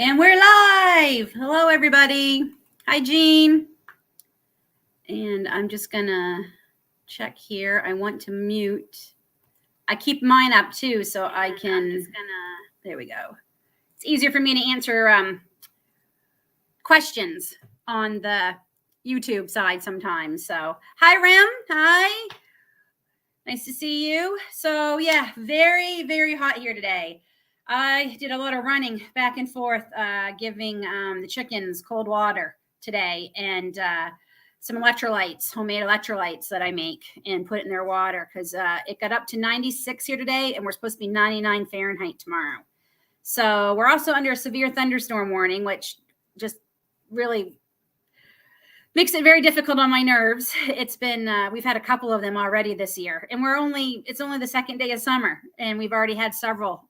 And we're live. Hello, everybody. Hi, Jean. And I'm just going to check here. I want to mute. I keep mine up, too, so I can. There we go. It's easier for me to answer questions on the YouTube side sometimes. So, hi, Rim. Hi. Nice to see you. So, yeah, very, very hot here today. I did a lot of running back and forth, giving the chickens cold water today and some electrolytes, homemade electrolytes that I make and put in their water because it got up to 96 here today and we're supposed to be 99 Fahrenheit tomorrow. So we're also under a severe thunderstorm warning, which just really makes it very difficult on my nerves. It's been, we've had a couple of them already this year and it's only the second day of summer and we've already had several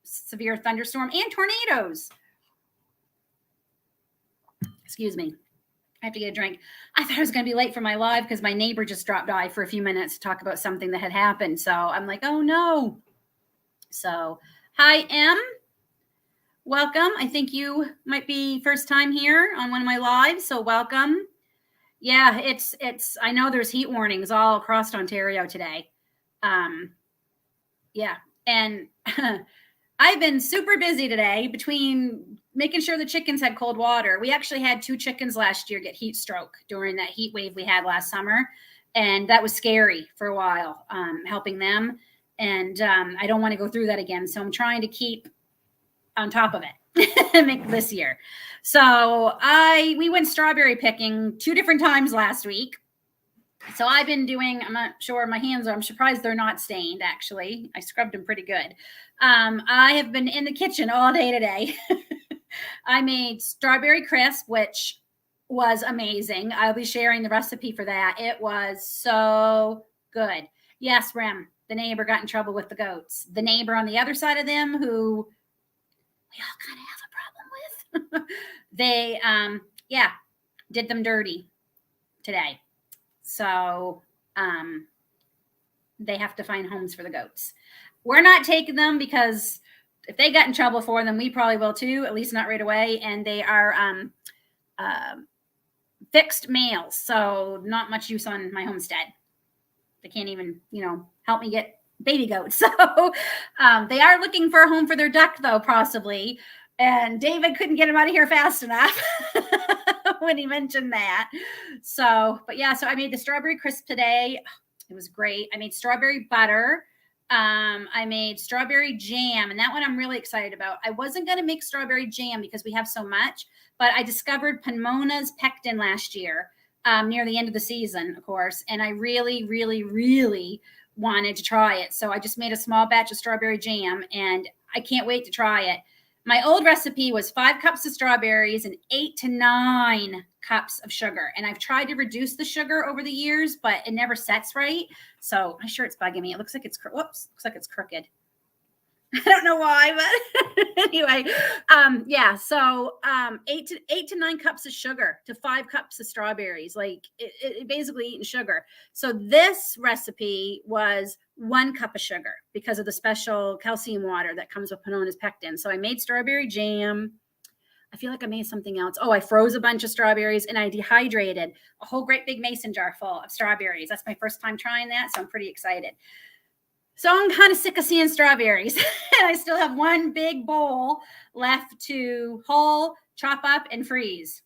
severe thunderstorm and tornadoes. Excuse me. I have to get a drink. I thought I was going to be late for my live because my neighbor just dropped by for a few minutes to talk about something that had happened. So I'm like, oh no. So hi, Em. Welcome. I think you might be first time here on one of my lives. So welcome. Yeah, it's, I know there's heat warnings all across Ontario today. Yeah. And I've been super busy today between making sure the chickens had cold water. We actually had 2 chickens last year get heat stroke during that heat wave we had last summer. And that was scary for a while, helping them. And I don't want to go through that again. So I'm trying to keep on top of it this year. So we went strawberry picking 2 different times last week. So I've been doing, I'm not sure my hands are, I'm surprised they're not stained, actually. I scrubbed them pretty good. I have been in the kitchen all day today. I made strawberry crisp, which was amazing. I'll be sharing the recipe for that. It was so good. Yes, Rem, the neighbor got in trouble with the goats. The neighbor on the other side of them who we all kind of have a problem with, they, did them dirty today. So they have to find homes for the goats. We're not taking them because if they got in trouble for them, we probably will too, at least not right away. And they are fixed males, so not much use on my homestead. They can't even, help me get baby goats. So they are looking for a home for their duck, though, possibly. And David couldn't get him out of here fast enough when he mentioned that. So, but yeah, so I made the strawberry crisp today. It was great. I made strawberry butter. I made strawberry jam, and that one I'm really excited about. I wasn't going to make strawberry jam because we have so much, but I discovered Pomona's pectin last year, near the end of the season, of course, and I really, really, really wanted to try it. So I just made a small batch of strawberry jam, and I can't wait to try it. My old recipe was 5 cups of strawberries and 8 to 9 cups of sugar. And I've tried to reduce the sugar over the years, but it never sets right. So my shirt's bugging me. It looks like it's, looks like it's crooked. I don't know why, but anyway, So 8 to 9 cups of sugar to 5 cups of strawberries, like it basically eating sugar. So this recipe was 1 cup of sugar because of the special calcium water that comes with Pomona's pectin. So I made strawberry jam. I feel like I made something else. Oh, I froze a bunch of strawberries and I dehydrated a whole great big mason jar full of strawberries. That's my first time trying that, so I'm pretty excited. So I'm kind of sick of seeing strawberries. And I still have 1 big bowl left to hull, chop up, and freeze.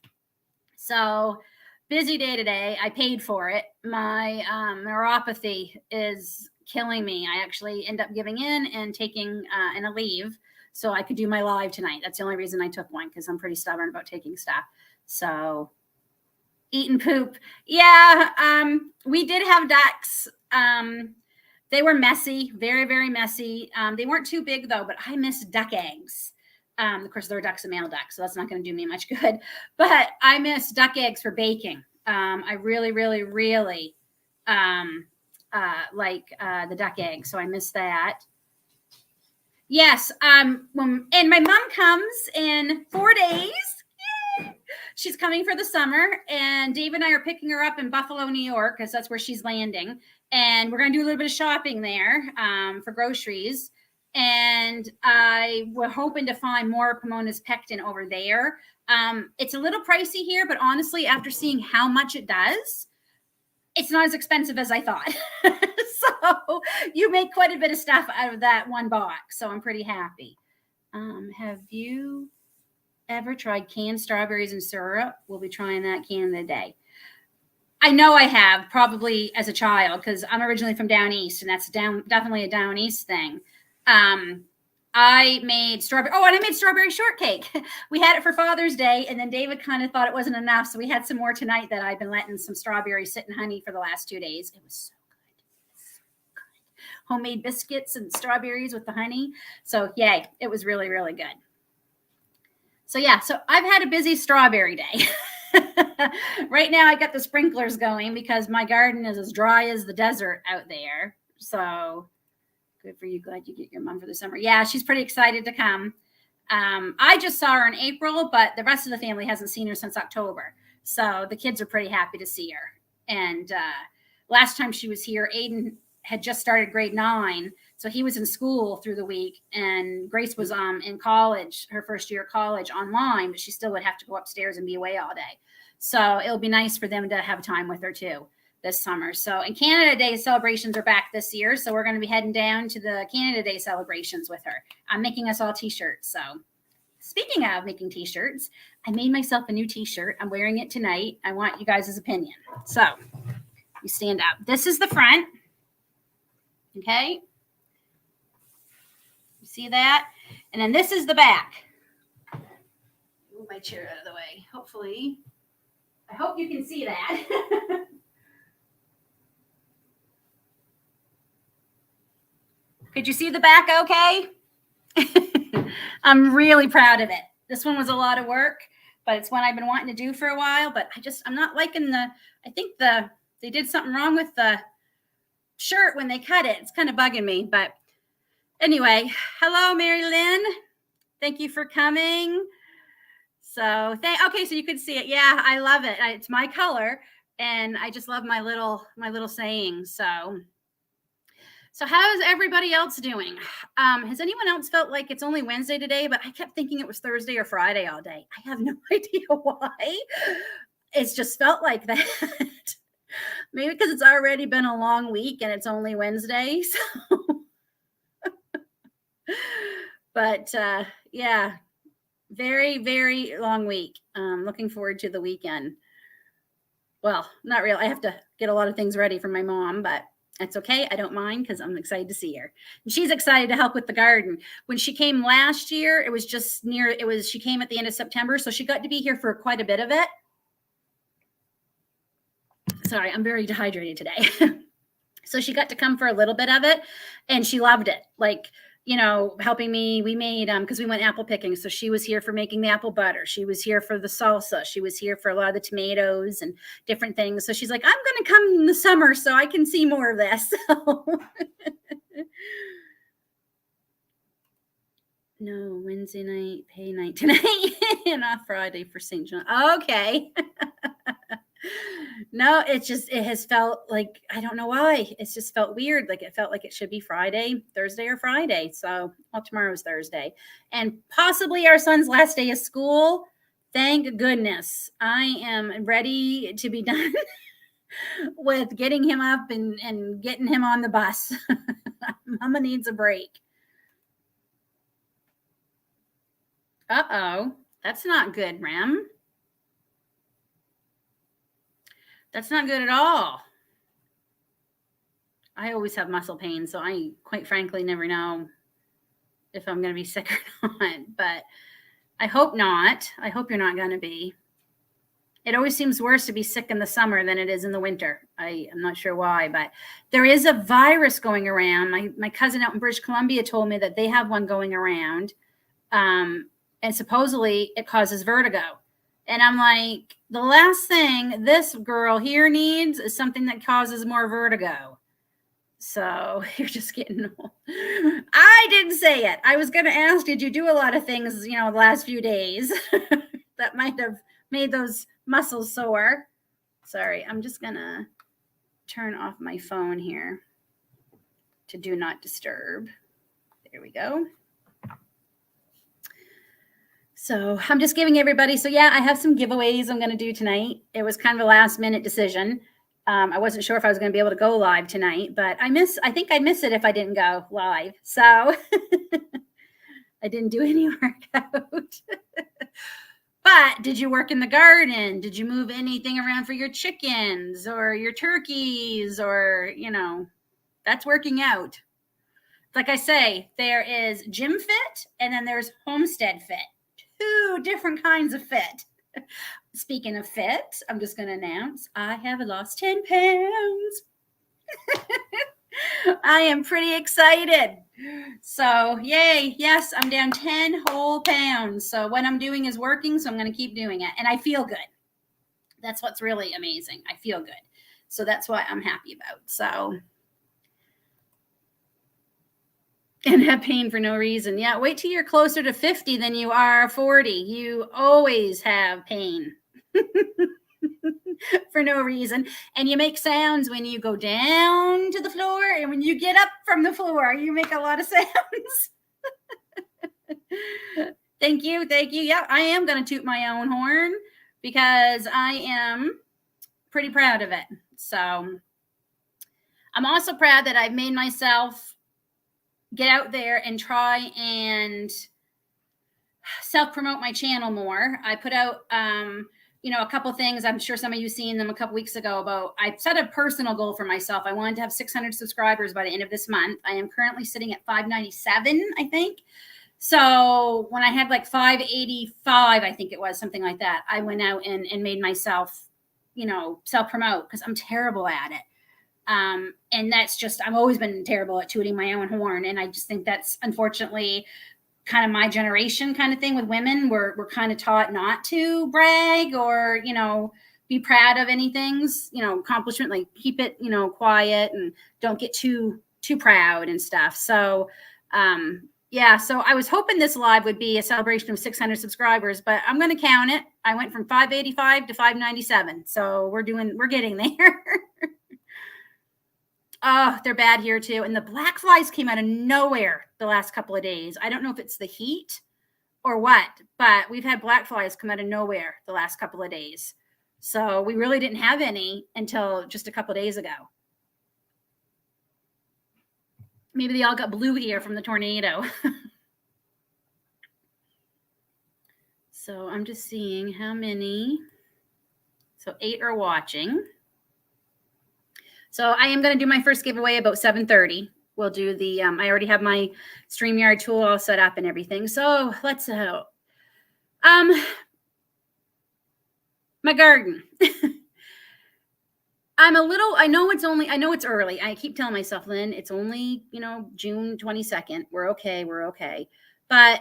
So busy day today. I paid for it. My neuropathy is killing me. I actually end up giving in and taking a leave so I could do my live tonight. That's the only reason I took one, because I'm pretty stubborn about taking stuff. So eat and poop. Yeah, we did have ducks. They were messy, very, very messy. They weren't too big, though, but I miss duck eggs. Of course, they're ducks and male ducks, so that's not going to do me much good. But I miss duck eggs for baking. I really, really, really like the duck eggs, so I miss that. Yes, and my mom comes in 4 days. Yay! She's coming for the summer, and Dave and I are picking her up in Buffalo, New York, because that's where she's landing. And we're going to do a little bit of shopping there for groceries. And I were hoping to find more Pomona's pectin over there. It's a little pricey here, but honestly, after seeing how much it does, it's not as expensive as I thought. So you make quite a bit of stuff out of that one box. So I'm pretty happy. Have you ever tried canned strawberries and syrup? We'll be trying that can of the day. I know I have, probably as a child, because I'm originally from down east, and that's definitely a down east thing. I made strawberry. Oh, and I made strawberry shortcake. We had it for Father's Day, and then David kind of thought it wasn't enough, so we had some more tonight that I've been letting some strawberries sit in honey for the last 2 days. It was so good. So good. Homemade biscuits and strawberries with the honey. So yay, it was really, really good. So yeah, so I've had a busy strawberry day. Right now I got the sprinklers going because my garden is as dry as the desert out there. So good for you. Glad you get your mom for the summer. Yeah, she's pretty excited to come. I just saw her in April, but the rest of the family hasn't seen her since October. So the kids are pretty happy to see her. And last time she was here, Aiden had just started grade 9. So he was in school through the week, and Grace was in college, her first year of college online, but she still would have to go upstairs and be away all day. So it'll be nice for them to have time with her too this summer. So, and Canada Day celebrations are back this year. So we're going to be heading down to the Canada Day celebrations with her. I'm making us all t-shirts. So speaking of making t-shirts, I made myself a new t-shirt. I'm wearing it tonight. I want you guys' opinion. So you stand up. This is the front. Okay. You see that? And then this is the back. Move my chair out of the way. Hopefully. I hope you can see that. Could you see the back okay? I'm really proud of it. This one was a lot of work, but it's one I've been wanting to do for a while, but I'm not liking I think they did something wrong with the shirt when they cut it. It's kind of bugging me, but anyway, hello, Mary Lynn. Thank you for coming. So okay, so you could see it. Yeah, I love it. It's my color, and I just love my little saying. So how's everybody else doing? Has anyone else felt like it's only Wednesday today, but I kept thinking it was Thursday or Friday all day? I have no idea why. It's just felt like that. Maybe because it's already been a long week and it's only Wednesday. So. But yeah, very, very long week. Looking forward to the weekend. Well, not really. I have to get a lot of things ready for my mom, but that's okay. I don't mind because I'm excited to see her. And she's excited to help with the garden. When she came last year, it was just she came at the end of September. So she got to be here for quite a bit of it. Sorry, I'm very dehydrated today. So she got to come for a little bit of it and she loved it. Like, helping me. We made, because we went apple picking. So she was here for making the apple butter. She was here for the salsa. She was here for a lot of the tomatoes and different things. So she's like, I'm going to come in the summer so I can see more of this. So. No, Wednesday night, pay night tonight, and off Friday for St. John. Okay. No, it has felt like, I don't know why. It's just felt weird. Like it felt like it should be Friday, Thursday or Friday. So, tomorrow's Thursday. And possibly our son's last day of school. Thank goodness. I am ready to be done with getting him up and getting him on the bus. Mama needs a break. Uh-oh. That's not good, Rem. That's not good at all. I always have muscle pain, so I quite frankly never know if I'm going to be sick or not, but I hope not. I hope you're not going to be. It always seems worse to be sick in the summer than it is in the winter. I'm not sure why, but there is a virus going around. My cousin out in British Columbia told me that they have one going around, and supposedly it causes vertigo. And I'm like, the last thing this girl here needs is something that causes more vertigo. So you're just getting old. I didn't say it. I was going to ask, did you do a lot of things, the last few days that might have made those muscles sore? Sorry, I'm just going to turn off my phone here to do not disturb. There we go. So I'm just giving everybody. So yeah, I have some giveaways I'm going to do tonight. It was kind of a last minute decision. I wasn't sure if I was going to be able to go live tonight, but I think I'd miss it if I didn't go live. So I didn't do any workout. But did you work in the garden? Did you move anything around for your chickens or your turkeys or, that's working out. Like I say, there is gym fit and then there's homestead fit. 2 different kinds of fit. Speaking of fit, I'm just going to announce I have lost 10 pounds. I am pretty excited. So yay. Yes, I'm down 10 whole pounds. So what I'm doing is working. So I'm going to keep doing it. And I feel good. That's what's really amazing. I feel good. So that's what I'm happy about. So, and have pain for no reason. Yeah, wait till you're closer to 50 than you are 40. You always have pain for no reason. And you make sounds when you go down to the floor and when you get up from the floor, you make a lot of sounds. Thank you. Thank you. Yeah, I am going to toot my own horn because I am pretty proud of it. So I'm also proud that I've made myself get out there and try and self-promote my channel more. I put out, a couple things. I'm sure some of you seen them a couple weeks ago about, I set a personal goal for myself. I wanted to have 600 subscribers by the end of this month. I am currently sitting at 597, I think. So when I had like 585, I think it was something like that, I went out and made myself, self-promote because I'm terrible at it. And that's just, I've always been terrible at tooting my own horn. And I just think that's unfortunately kind of my generation kind of thing with women. We're kind of taught not to brag or, be proud of anything, accomplishment, like keep it, quiet and don't get too proud and stuff. So, yeah, so I was hoping this live would be a celebration of 600 subscribers, but I'm going to count it. I went from 585 to 597. So we're getting there. Oh, they're bad here too. And the black flies came out of nowhere the last couple of days. I don't know if it's the heat or what, but we've had black flies come out of nowhere the last couple of days. So we really didn't have any until just a couple of days ago. Maybe they all got blue here from the tornado. So I'm just seeing how many. So 8 are watching. So I am going to do my first giveaway about 7:30. We'll do the, I already have my StreamYard tool all set up and everything. So let's, my garden. I know it's early. I keep telling myself, Lynn, it's only, June 22nd. We're okay. But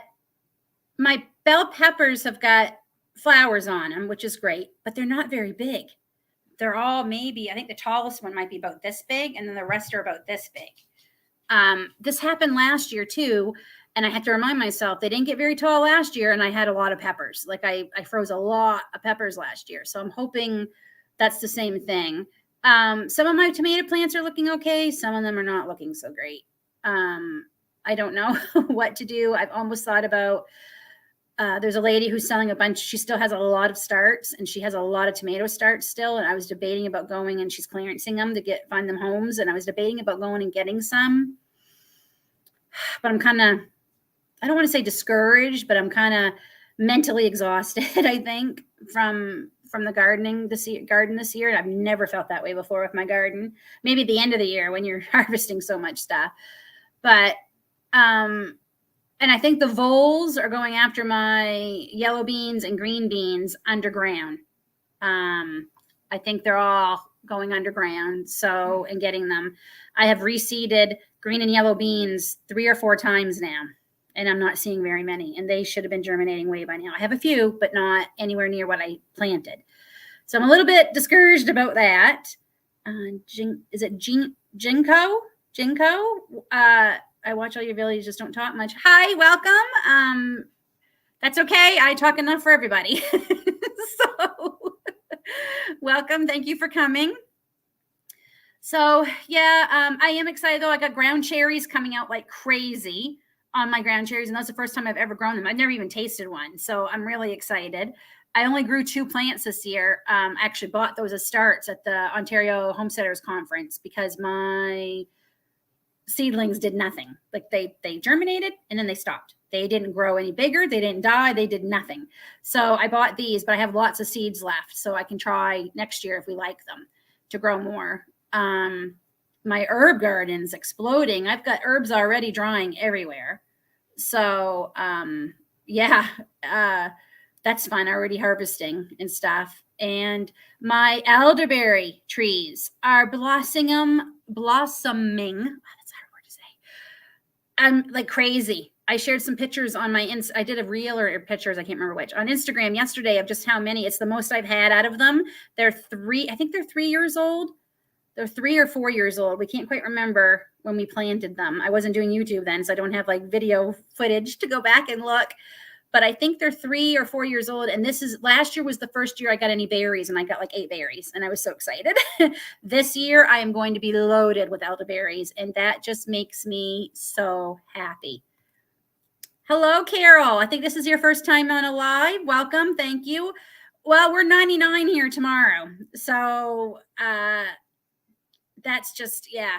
my bell peppers have got flowers on them, which is great, but they're not very big. They're all maybe, I think the tallest one might be about this big, and then the rest are about this big. This happened last year too, and I had to remind myself they didn't get very tall last year, and I had a lot of peppers. Like I froze a lot of peppers last year, so I'm hoping that's the same thing. Some of my tomato plants are looking okay. Some of them are not looking so great. I don't know what to do. I've almost thought about, there's a lady who's selling a bunch. She still has a lot of starts and she has a lot of tomato starts still. And I was debating about going, and she's clearancing them to find them homes. And I was debating about going and getting some, but I'm kind of, I don't want to say discouraged, but I'm kind of mentally exhausted, I think, from the garden this year. I've never felt that way before with my garden. Maybe at the end of the year when you're harvesting so much stuff, but, and I think the voles are going after my yellow beans and green beans underground. I think they're all going underground. So, and getting them. I have reseeded green and yellow beans 3 or 4 times now, and I'm not seeing very many. And they should have been germinating way by now. I have a few, but not anywhere near what I planted. So I'm a little bit discouraged about that. Is it Jinko? I watch all your videos, just don't talk much. Hi, welcome. That's okay. I talk enough for everybody. So welcome. Thank you for coming. So yeah, I am excited though. I got ground cherries coming out like crazy. on my ground cherries, and that's the first time I've ever grown them. I've never even tasted one, so I'm really excited. I only grew 2 plants this year. I actually bought those as starts at the Ontario Homesteaders Conference because my seedlings did nothing. Like they germinated and then they stopped. They didn't grow any bigger. They didn't die. They did nothing. So I bought these, but I have lots of seeds left, so I can try next year if we like them to grow more. My herb garden's exploding. I've got herbs already drying everywhere. So yeah, that's fun. Already harvesting and stuff. And my elderberry trees are blossoming. That's a hard word to say. I'm like crazy. I shared some pictures on my I did a reel or pictures, I can't remember which, on Instagram yesterday of just how many. It's the most I've had out of them. I think they're 3 years old. They're 3 or 4 years old. We can't quite remember when we planted them. I wasn't doing YouTube then, so I don't have like video footage to go back and look. But I think they're 3 or 4 years old. And last year was the first year I got any berries, and I got like 8 berries, and I was so excited. This year I am going to be loaded with elderberries, and that just makes me so happy. Hello, Carol. I think this is your first time on a live. Welcome. Thank you. Well, we're 99 here tomorrow. So that's just, yeah,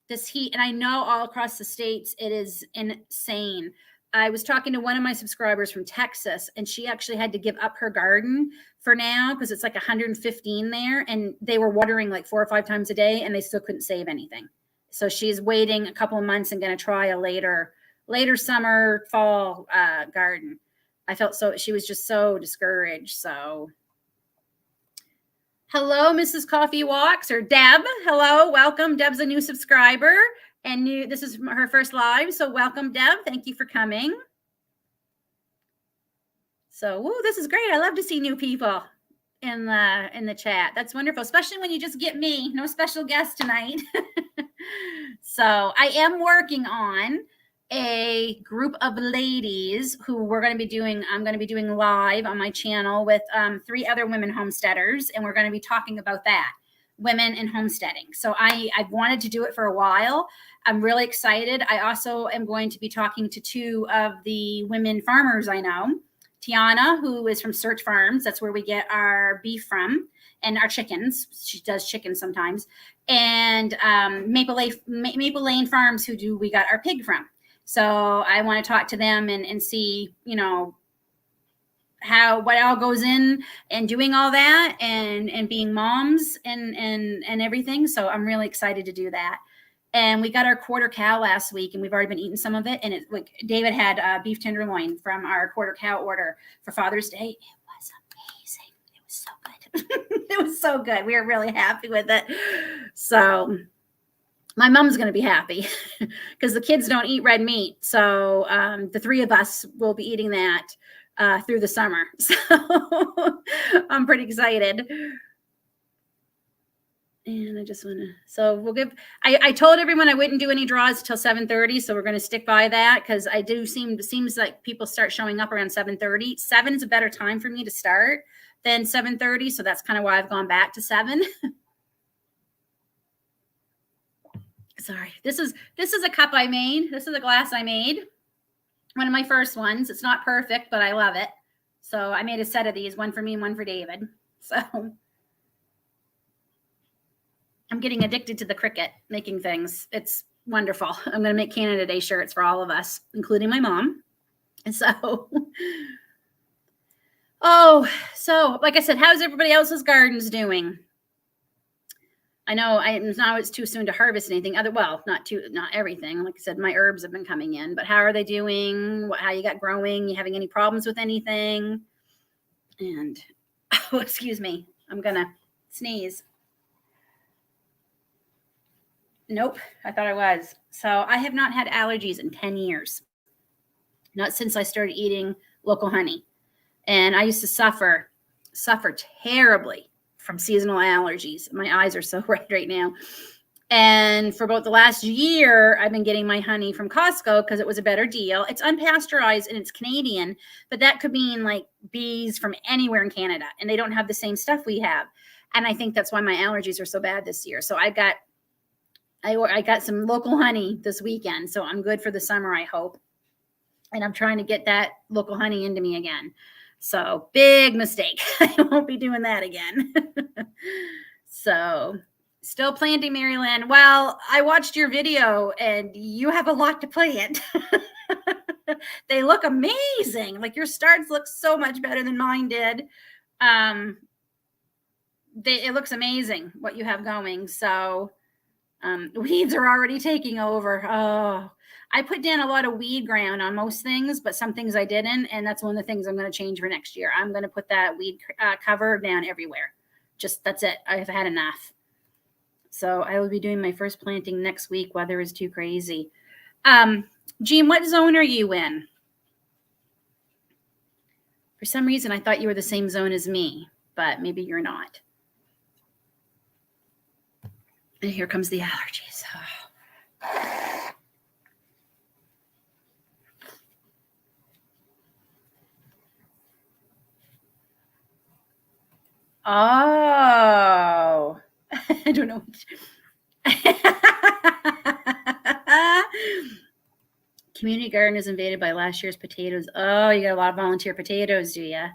this heat. And I know all across the states, it is insane. I was talking to one of my subscribers from Texas, and she actually had to give up her garden for now because it's like 115 there, and they were watering like 4 or 5 times a day, and they still couldn't save anything. So she's waiting a couple of months and going to try a later summer, fall garden. She was just so discouraged. So hello, Mrs. Coffee Walks, or Deb. Hello, welcome. Deb's a new subscriber. And this is her first live, so welcome, Deb. Thank you for coming. So, this is great. I love to see new people in the chat. That's wonderful, especially when you just get me. No special guest tonight. So, I am working on a group of ladies who I'm going to be doing live on my channel with 3 other women homesteaders, and we're going to be talking about that. Women in homesteading. So I've wanted to do it for a while. I'm really excited. I also am going to be talking to 2 of the women farmers I know. Tiana, who is from Search Farms. That's where we get our beef from, and our chickens. She does chickens sometimes. And Maple Lane Farms, we got our pig from. So I want to talk to them and see, what all goes in and doing all that and being moms and everything. So I'm really excited to do that. And we got our quarter cow last week, and we've already been eating some of it. And it's like David had beef tenderloin from our quarter cow order for Father's Day. It was amazing. It was so good. It was so good. We were really happy with it. So my mom's going to be happy because the kids don't eat red meat. So the 3 of us will be eating that through the summer. So I'm pretty excited. And I just want to, I told everyone I wouldn't do any draws till 7:30. So we're going to stick by that because seems like people start showing up around 7:30. 7 is a better time for me to start than 7:30. So that's kind of why I've gone back to 7. Sorry. This is a cup I made. This is a glass I made. One of my first ones. It's not perfect, but I love it. So I made a set of these, one for me and one for David. So I'm getting addicted to the Cricut making things. It's wonderful. I'm going to make Canada Day shirts for all of us, including my mom. And so, so like I said, how's everybody else's gardens doing? I know now it's too soon to harvest anything. Not everything. Like I said, my herbs have been coming in, but how are they doing? How you got growing? You having any problems with anything? And, excuse me, I'm going to sneeze. Nope, I thought I was. So I have not had allergies in 10 years. Not since I started eating local honey. And I used to suffer terribly from seasonal allergies. My eyes are so red right now. And for about the last year, I've been getting my honey from Costco because it was a better deal. It's unpasteurized and it's Canadian, but that could mean like bees from anywhere in Canada, and they don't have the same stuff we have. And I think that's why my allergies are so bad this year. So I got some local honey this weekend, so I'm good for the summer, I hope. And I'm trying to get that local honey into me again. So big mistake. I won't be doing that again. So still planting, Maryland. Well, I watched your video and you have a lot to plant. They look amazing. Like your starts look so much better than mine did. It looks amazing what you have going. So weeds are already taking over. Oh, I put down a lot of weed ground on most things, but some things I didn't. And that's one of the things I'm going to change for next year. I'm going to put that weed cover down everywhere. Just that's it. I've had enough. So I will be doing my first planting next week. Weather is too crazy. Jean, what zone are you in? For some reason, I thought you were the same zone as me, but maybe you're not. And here comes the allergies. Oh, I don't know. Community garden is invaded by last year's potatoes. Oh, you got a lot of volunteer potatoes, do you?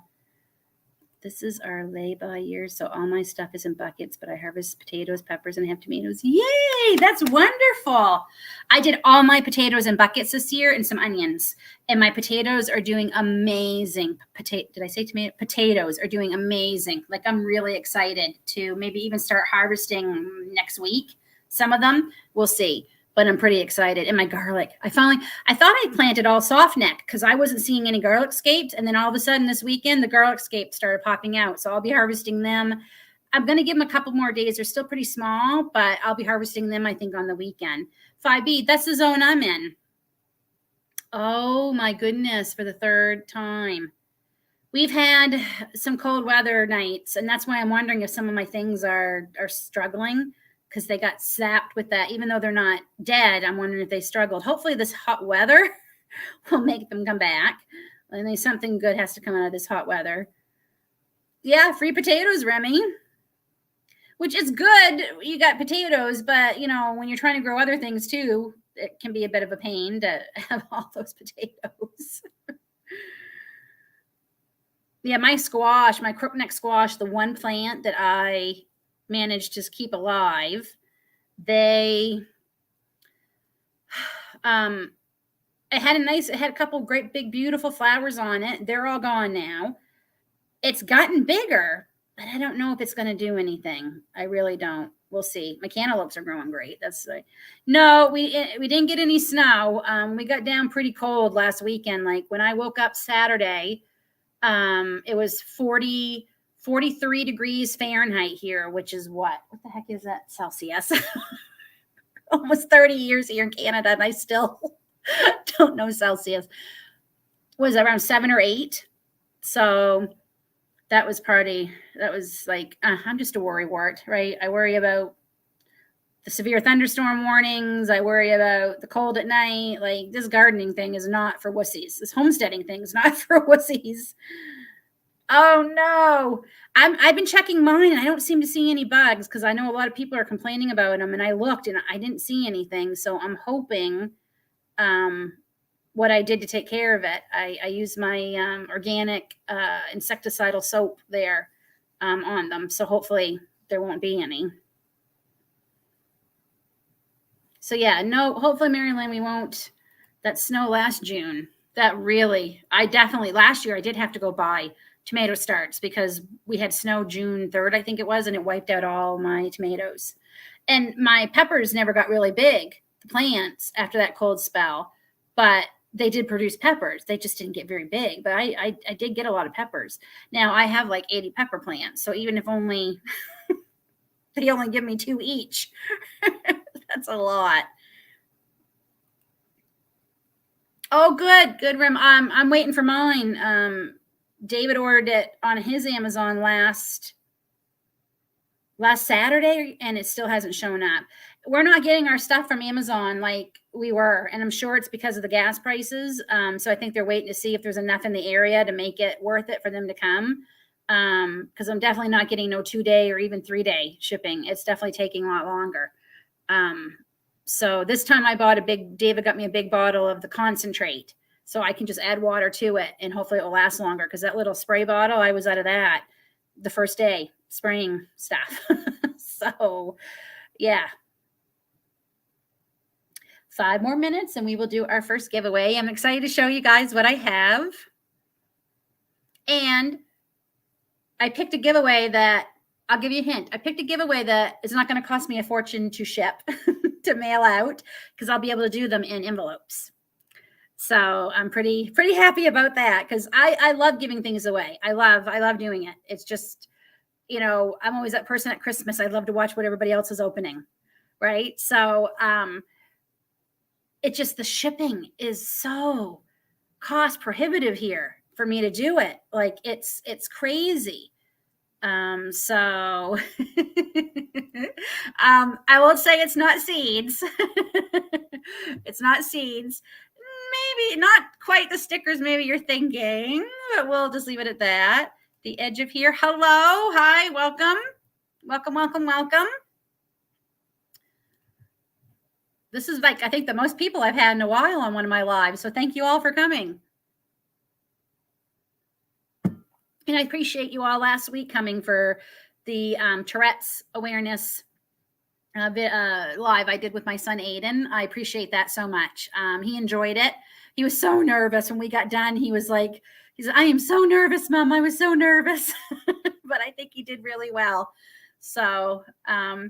This is our lay-by year, so all my stuff is in buckets, but I harvest potatoes, peppers, and have tomatoes. Yay! That's wonderful. I did all my potatoes in buckets this year and some onions, and my potatoes are doing amazing. Did I say tomato? Potatoes are doing amazing. Like, I'm really excited to maybe even start harvesting next week. Some of them, we'll see. But I'm pretty excited. And my garlic, I thought I planted all soft neck because I wasn't seeing any garlic scapes. And then all of a sudden this weekend, the garlic scapes started popping out. So I'll be harvesting them. I'm going to give them a couple more days. They're still pretty small, but I'll be harvesting them, I think, on the weekend. 5B, that's the zone I'm in. Oh my goodness, for the third time. We've had some cold weather nights, and that's why I'm wondering if some of my things are struggling, because they got sapped with that. Even though they're not dead, I'm wondering if they struggled. Hopefully this hot weather will make them come back. I think something good has to come out of this hot weather. Yeah, free potatoes, Remy. Which is good. You got potatoes, but, you know, when you're trying to grow other things too, it can be a bit of a pain to have all those potatoes. Yeah, my squash, my crookneck squash, the one plant that I managed to keep alive, it had a couple great big beautiful flowers on it. They're all gone now. It's gotten bigger, but I don't know if it's going to do anything. I really don't. We'll see. My cantaloupes are growing great. That's like, no, we didn't get any snow. We got down pretty cold last weekend. Like when I woke up Saturday, it was 43 degrees Fahrenheit here, which is what the heck is that Celsius? Almost 30 years here in Canada, and I still don't know Celsius. Was around 7 or 8. So that was like, I'm just a worrywart, right? I worry about the severe thunderstorm warnings. I worry about the cold at night. Like, this gardening thing is not for wussies. This homesteading thing is not for wussies. Oh no. I've been checking mine and I don't seem to see any bugs because I know a lot of people are complaining about them, and I looked and I didn't see anything. So I'm hoping what I did to take care of it. I used my organic insecticidal soap there on them. So hopefully there won't be any. So yeah, no, hopefully, Maryland, we won't. That snow last June, last year I did have to go buy tomato starts because we had snow June 3rd, I think it was, and it wiped out all my tomatoes. And my peppers never got really big, the plants, after that cold spell, but they did produce peppers. They just didn't get very big, but I did get a lot of peppers. Now I have like 80 pepper plants. So even if only they only give me 2 each, that's a lot. Oh, good, Rem. I'm waiting for mine. David ordered it on his Amazon last Saturday, and it still hasn't shown up. We're not getting our stuff from Amazon like we were, and I'm sure it's because of the gas prices. So I think they're waiting to see if there's enough in the area to make it worth it for them to come. Because I'm definitely not getting no 2-day or even 3-day shipping. It's definitely taking a lot longer. So this time David got me a big bottle of the concentrate. so I can just add water to it and hopefully it will last longer, because that little spray bottle, I was out of that the first day spraying stuff. So yeah, 5 more minutes and we will do our first giveaway. I'm excited to show you guys what I have. And I picked a giveaway that, I'll give you a hint. I picked a giveaway that is not going to cost me a fortune to ship, to mail out, because I'll be able to do them in envelopes. So I'm pretty happy about that, because I love giving things away. I love doing it. It's just, I'm always that person at Christmas. I love to watch what everybody else is opening, right? So it just, the shipping is so cost prohibitive here for me to do it. Like it's crazy. So I will say it's not seeds. It's not seeds. Maybe not quite the stickers maybe you're thinking, but we'll just leave it at that. The edge of here. Hello. Hi. Welcome. Welcome. This is like, I think, the most people I've had in a while on one of my lives. So thank you all for coming. And I appreciate you all last week coming for the Tourette's awareness live I did with my son, Aiden. I appreciate that so much. He enjoyed it. He was so nervous when we got done. He said, I am so nervous, Mom. I was so nervous. But I think he did really well. So at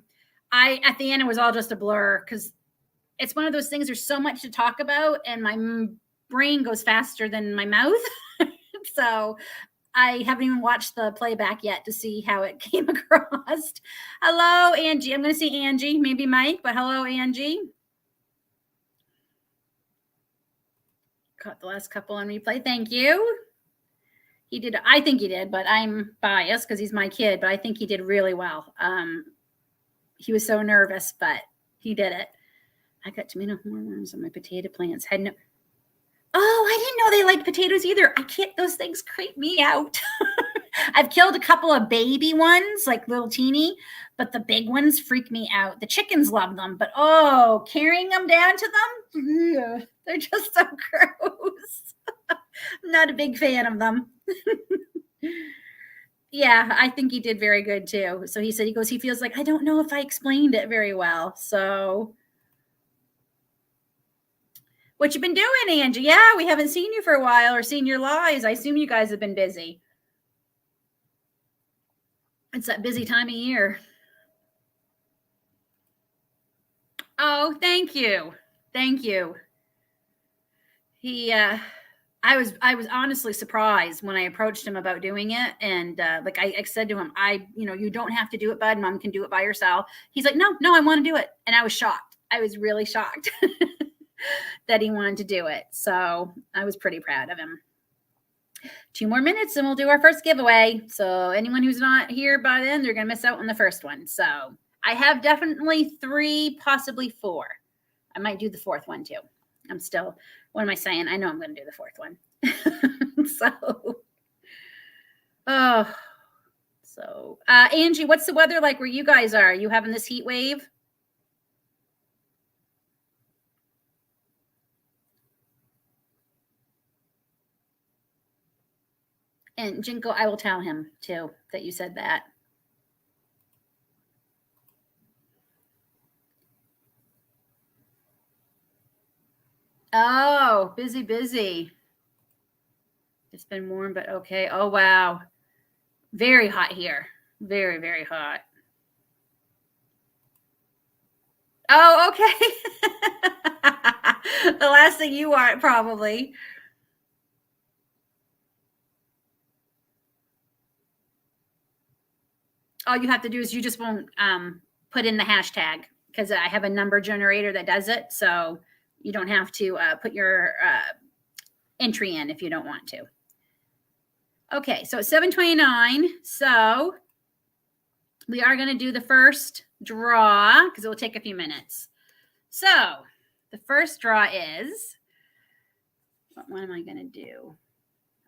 the end, it was all just a blur, because it's one of those things, there's so much to talk about and my brain goes faster than my mouth. So I haven't even watched the playback yet to see how it came across. Hello, Angie. I'm going to see Angie, maybe Mike, but hello, Angie. Caught the last couple on replay. Thank you. He did. I think he did, but I'm biased because he's my kid, but I think he did really well. He was so nervous, but he did it. I got tomato hornworms on my potato plants. Oh, I didn't know they liked potatoes either. Those things creep me out. I've killed a couple of baby ones, like little teeny, but the big ones freak me out. The chickens love them, but carrying them down to them, they're just so gross. I'm not a big fan of them. Yeah, I think he did very good too. So he said, he feels like, I don't know if I explained it very well. So what you been doing, Angie? Yeah, we haven't seen you for a while or seen your lives. I assume you guys have been busy. It's that busy time of year. Oh, thank you. Thank you. I was honestly surprised when I approached him about doing it. And like I said to him, you don't have to do it, bud. Mom can do it by herself. He's like, no, I want to do it. And I was shocked. I was really shocked that he wanted to do it. So I was pretty proud of him. 2 more minutes and we'll do our first giveaway. So anyone who's not here by then, they're going to miss out on the first one. So I have definitely 3, possibly 4. I might do the 4th one too. What am I saying? I know I'm going to do the 4th one. Angie, what's the weather like where you guys are? Are you having this heat wave? And Jinko, I will tell him too that you said that. Oh, busy. It's been warm, but okay. Oh, wow. Very hot here. Very, very hot. Oh, okay. The last thing you want, probably. All you have to do is you just won't put in the hashtag, because I have a number generator that does it. So you don't have to put your entry in if you don't want to. Okay, so it's 7:29. So we are going to do the first draw because it will take a few minutes. So the first draw is, what am I going to do?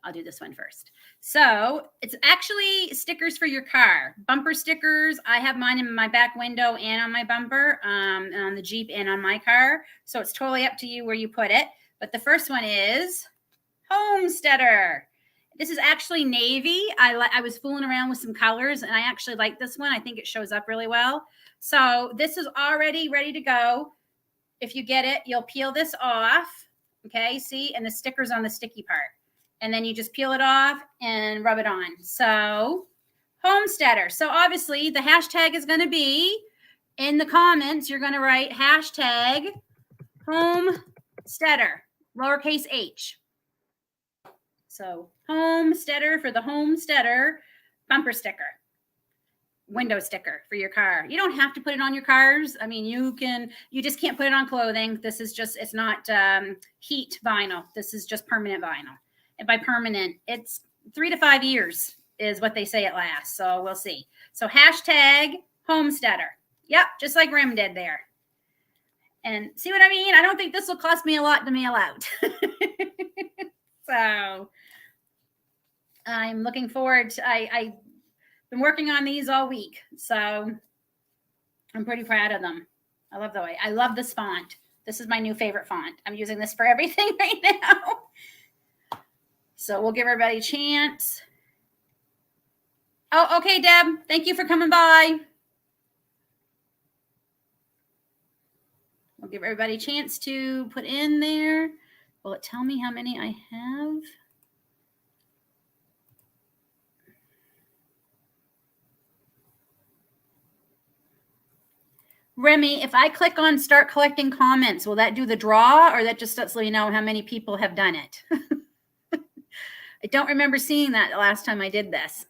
I'll do this one first. So it's actually stickers for your car, bumper stickers. I have mine in my back window and on my bumper, and on the Jeep and on my car. So it's totally up to you where you put it. But the first one is Homesteader. This is actually navy. I was fooling around with some colors, and I actually like this one. I think it shows up really well. So this is already ready to go. If you get it, you'll peel this off. Okay, see? And the sticker's on the sticky part. And then you just peel it off and rub it on. So Homesteader. So obviously the hashtag is going to be in the comments. You're going to write hashtag Homesteader, lowercase h. So Homesteader for the Homesteader bumper sticker, window sticker for your car. You don't have to put it on your cars. I mean, you just can't put it on clothing. This is just, it's not heat vinyl. This is just permanent vinyl. And by permanent, it's 3 to 5 years is what they say it lasts. So we'll see. So hashtag Homesteader. Yep, just like Rim did there. And see what I mean? I don't think this will cost me a lot to mail out. So I'm looking forward to, I've been working on these all week. So I'm pretty proud of them. I love the way, I love this font. This is my new favorite font. I'm using this for everything right now. So we'll give everybody a chance. Oh, okay, Deb. Thank you for coming by. We'll give everybody a chance to put in there. Will it tell me how many I have? Remy, if I click on start collecting comments, will that do the draw, or that just lets you know how many people have done it? I don't remember seeing that the last time I did this.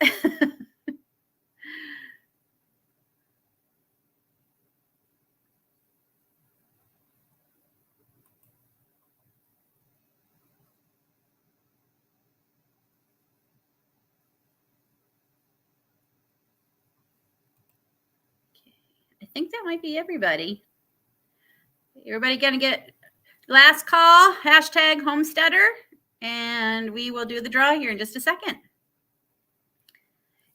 I think that might be everybody. Everybody gonna get last call, hashtag Homesteader, and we will do the draw here in just a second.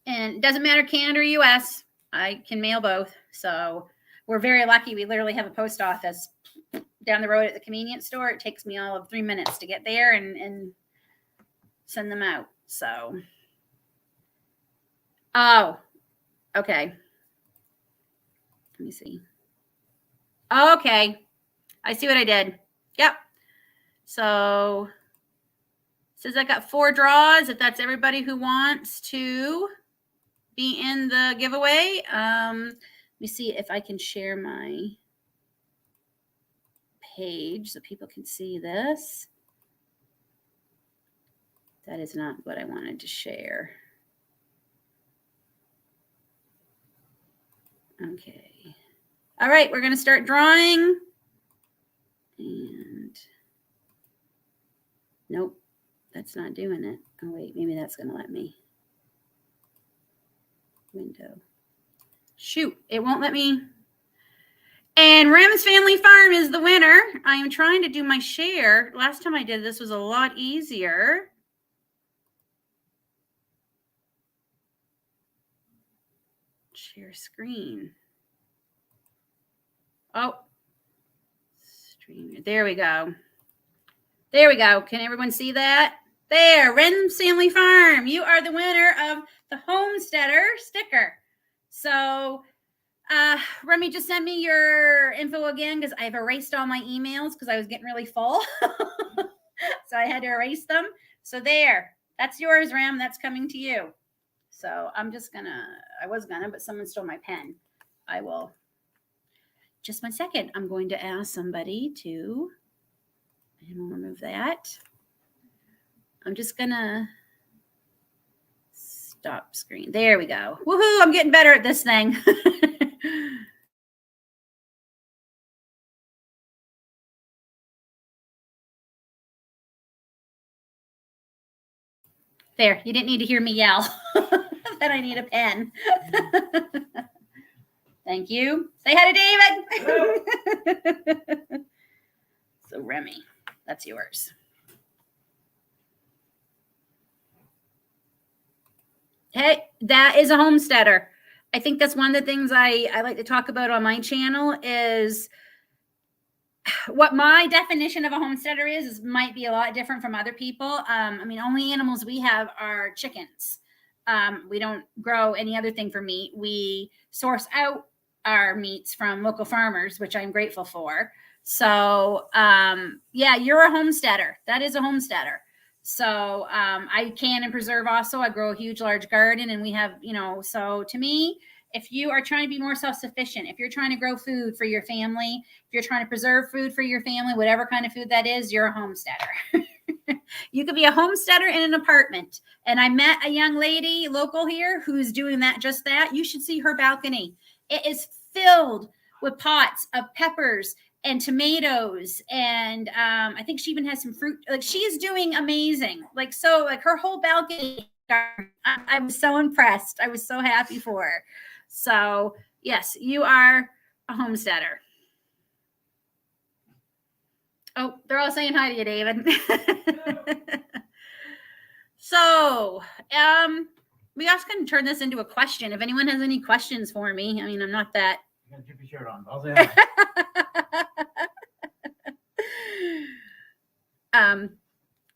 And it doesn't matter Canada or US, I can mail both. So we're very lucky. We literally have a post office down the road at the convenience store. It takes me all of 3 minutes to get there and send them out. So, oh, okay. Let me see. Okay. I see what I did. Yep. So it says I got 4 draws. If that's everybody who wants to be in the giveaway. Let me see if I can share my page so people can see this. That is not what I wanted to share. Okay. All right, we're going to start drawing. And nope, that's not doing it. Oh, wait, maybe that's going to let me. Window. Shoot, it won't let me. And Rim's Family Farm is the winner. I am trying to do my share. Last time I did this was a lot easier. Share screen. Oh, stream. There we go. There we go. Can everyone see that? There, Rim's Family Farm. You are the winner of the Homesteader sticker. So, Remy, just send me your info again because I've erased all my emails because I was getting really full. So I had to erase them. So there, that's yours, Rem. That's coming to you. So I'm just I was gonna, but someone stole my pen. I will, just 1 second. I'm going to ask somebody to, and we'll remove that. I'm just gonna stop screen. There we go. Woohoo, I'm getting better at this thing. There, you didn't need to hear me yell that I need a pen. Thank you. Say hi to David. So Remy, that's yours. Hey, that is a homesteader. I think that's one of the things I like to talk about on my channel is what my definition of a homesteader is might be a lot different from other people. I mean, only animals we have are chickens. We don't grow any other thing for meat. We source out our meats from local farmers, which I'm grateful for. So, yeah, you're a homesteader. That is a homesteader. So, I can and preserve also. I grow a huge, large garden, and we have, so to me, if you are trying to be more self-sufficient, if you're trying to grow food for your family, if you're trying to preserve food for your family, whatever kind of food that is, you're a homesteader. You could be a homesteader in an apartment. And I met a young lady local here who's doing just that. You should see her balcony. It is filled with pots of peppers and tomatoes. And I think she even has some fruit. Like, she is doing amazing. Like, so like her whole balcony. I was so impressed. I was so happy for her. So yes, you are a homesteader. Oh, they're all saying hi to you, David. So, we also can turn this into a question. If anyone has any questions for me, I mean, I'm not that. You gotta keep your shirt on. I'll say hi.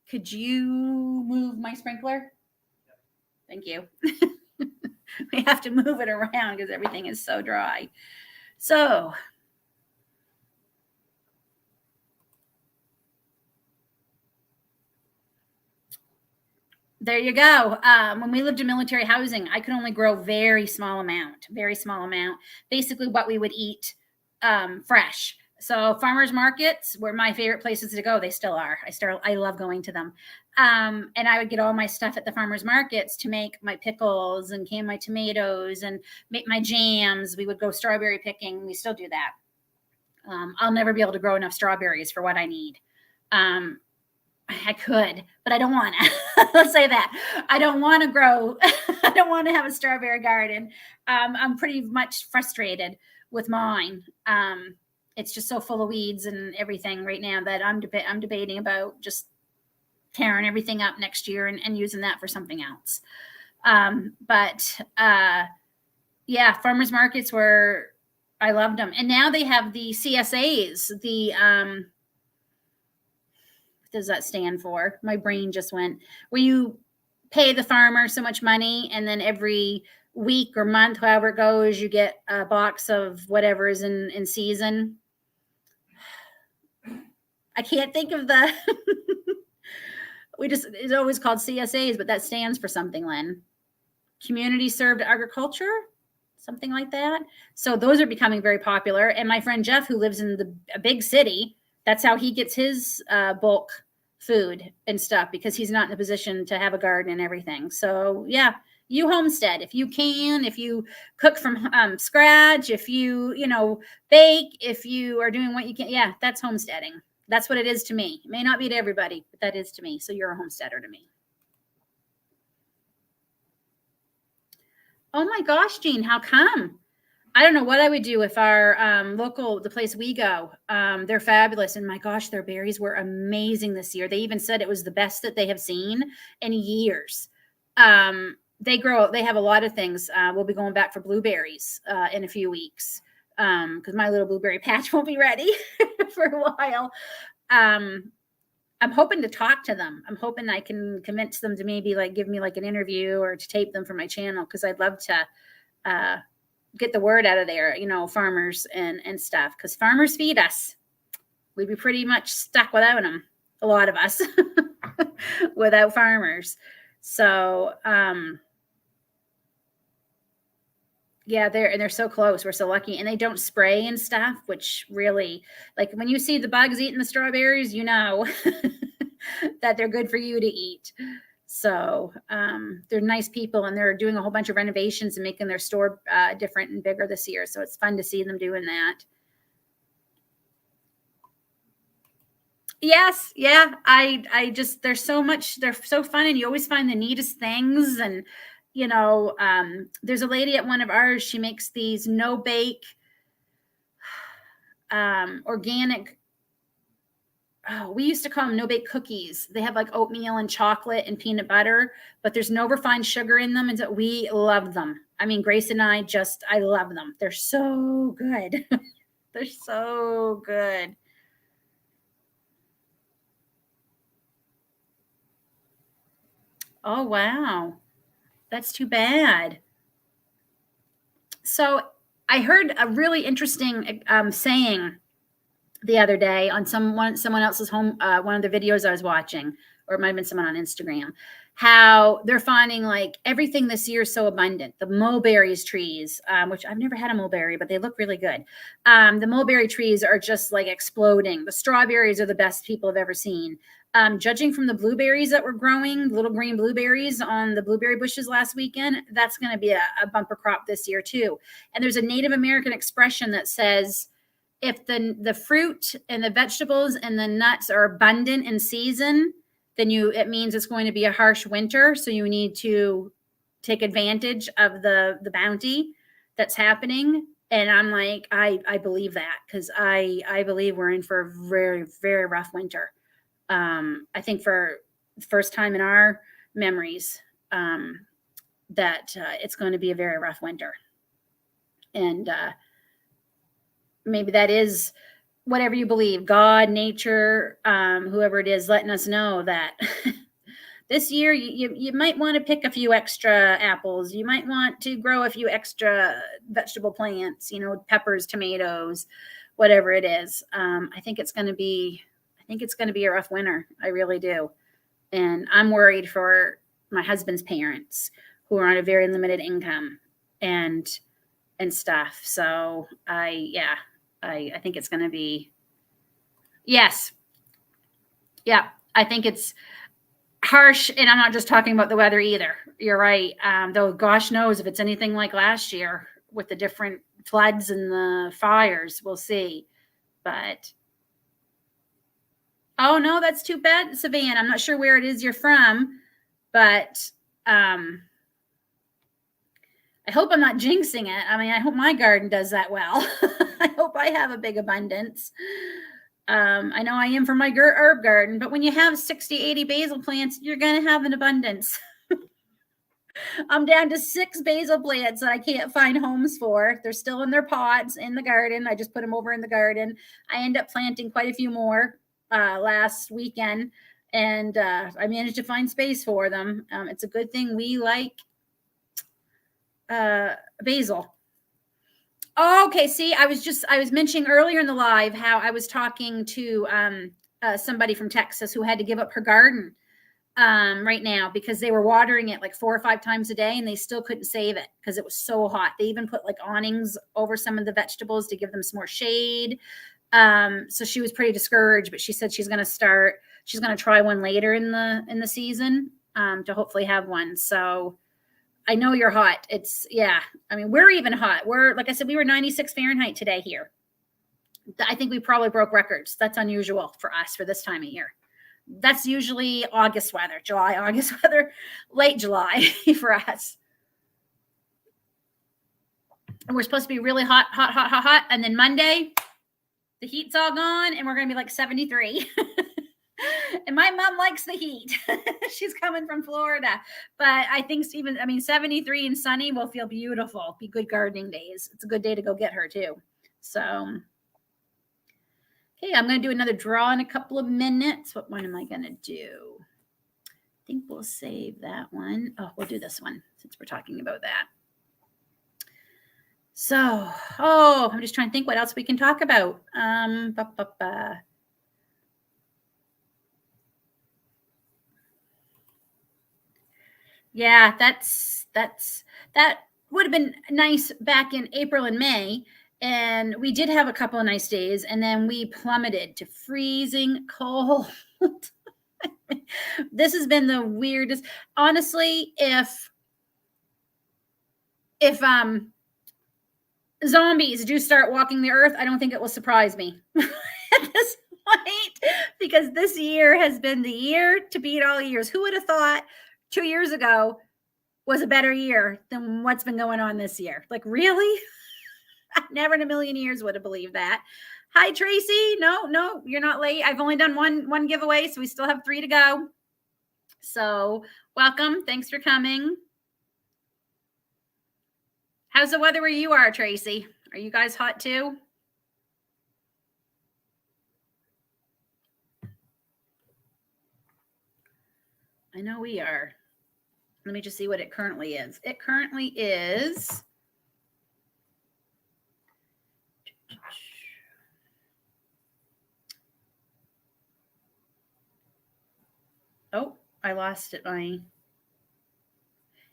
Could you move my sprinkler? Thank you. We have to move it around because everything is so dry. So, there you go. When we lived in military housing, I could only grow very small amount, basically what we would eat fresh. So farmers markets were my favorite places to go. They still are. I love going to them. And I would get all my stuff at the farmers markets to make my pickles and can my tomatoes and make my jams. We would go strawberry picking. We still do that. I'll never be able to grow enough strawberries for what I need. I could, but I don't want to. Let's say that. I don't want to grow. I don't want to have a strawberry garden. I'm pretty much frustrated with mine. It's just so full of weeds and everything right now that I'm debating about just tearing everything up next year and using that for something else. Yeah, farmers markets I loved them. And now they have the CSAs, what does that stand for? My brain just went, where you pay the farmer so much money and then every week or month, however it goes, you get a box of whatever is in season. I can't think of the it's always called CSAs, but that stands for something, Lynn. Community served agriculture, something like that. So those are becoming very popular. And my friend Jeff, who lives in a big city, that's how he gets his bulk food and stuff, because he's not in a position to have a garden and everything. So yeah, you homestead if you can, if you cook from scratch, if you bake, if you are doing what you can. Yeah, that's homesteading. That's what it is to me. It may not be to everybody, but that is to me. So you're a homesteader to me. Oh my gosh, Jean, how come? I don't know what I would do if our the place we go, they're fabulous. And my gosh, their berries were amazing this year. They even said it was the best that they have seen in years. They have a lot of things. We'll be going back for blueberries in a few weeks because my little blueberry patch won't be ready for a while. I'm hoping to talk to them. I'm hoping I can convince them to maybe give me an interview or to tape them for my channel, because I'd love to get the word out of there, farmers and stuff, because farmers feed us. We'd be pretty much stuck without them, a lot of us, without farmers. So, yeah, they're so close. We're so lucky. And they don't spray and stuff, which really, when you see the bugs eating the strawberries, that they're good for you to eat. So they're nice people, and they're doing a whole bunch of renovations and making their store different and bigger this year. So it's fun to see them doing that. Yes. Yeah. I just, they're so fun, and you always find the neatest things. And, there's a lady at one of ours, she makes these no bake, organic. Oh, we used to call them no-bake cookies. They have oatmeal and chocolate and peanut butter, but there's no refined sugar in them. And so we love them. I mean, Grace and I love them. They're so good. They're so good. Oh, wow. That's too bad. So I heard a really interesting saying the other day on someone else's home one of the videos I was watching, or it might have been someone on Instagram, how they're finding like everything this year is so abundant. The mulberries trees, which I've never had a mulberry, but they look really good. The mulberry trees are just like exploding. The strawberries are the best people have ever seen. Judging from the blueberries that were growing, little green blueberries on the blueberry bushes last weekend, that's going to be a bumper crop this year too. And there's a Native American expression that says, if the fruit and the vegetables and the nuts are abundant in season, then it means it's going to be a harsh winter. So you need to take advantage of the bounty that's happening. And I'm like, I believe that, because I believe we're in for a very, very rough winter. I think for the first time in our memories, that it's going to be a very rough winter. And maybe that is whatever you believe, God, nature, whoever it is, letting us know that this year you might want to pick a few extra apples. You might want to grow a few extra vegetable plants, peppers, tomatoes, whatever it is. I think it's going to be a rough winter. I really do. And I'm worried for my husband's parents, who are on a very limited income and stuff. So I think it's going to be, yes. Yeah. I think it's harsh. And I'm not just talking about the weather either. You're right. Though gosh knows if it's anything like last year with the different floods and the fires, we'll see. But oh no, that's too bad, Savannah. I'm not sure where it is you're from, but I hope I'm not jinxing it. I mean, I hope my garden does that well. I hope I have a big abundance. I know I am for my herb garden, but when you have 60, 80 basil plants, you're going to have an abundance. I'm down to 6 basil plants that I can't find homes for. They're still in their pots in the garden. I just put them over in the garden. I end up planting quite a few more last weekend, and I managed to find space for them. It's a good thing we like basil. Oh, okay. See, I was mentioning earlier in the live how I was talking to somebody from Texas who had to give up her garden right now because they were watering it like 4 or 5 times a day and they still couldn't save it because it was so hot. They even put like awnings over some of the vegetables to give them some more shade. So she was pretty discouraged, but she said she's going to try one later in the season to hopefully have one. So I know you're hot. I mean, we're even hot. Like I said, we were 96 Fahrenheit today here. I think we probably broke records. That's unusual for us for this time of year. That's usually August weather, July, August weather, late July for us. And we're supposed to be really hot. And then Monday, the heat's all gone and we're going to be like 73. And my mom likes the heat. She's coming from Florida. But I think 73 and sunny will feel beautiful. Be good gardening days. It's a good day to go get her too. So, okay, I'm going to do another draw in a couple of minutes. What one am I going to do? I think we'll save that one. Oh, we'll do this one since we're talking about that. So, I'm just trying to think what else we can talk about. Yeah, that would have been nice back in April and May. And we did have a couple of nice days, and then we plummeted to freezing cold. This has been the weirdest. Honestly, if zombies do start walking the earth, I don't think it will surprise me at this point, because this year has been the year to beat all years. Who would have thought 2 years ago was a better year than what's been going on this year? Like, really? I never in a million years would have believed that. Hi, Tracy. No, you're not late. I've only done one giveaway, so we still have 3 to go. So welcome. Thanks for coming. How's the weather where you are, Tracy? Are you guys hot too? I know we are. Let me just see what it currently is. It currently is oh, I lost it.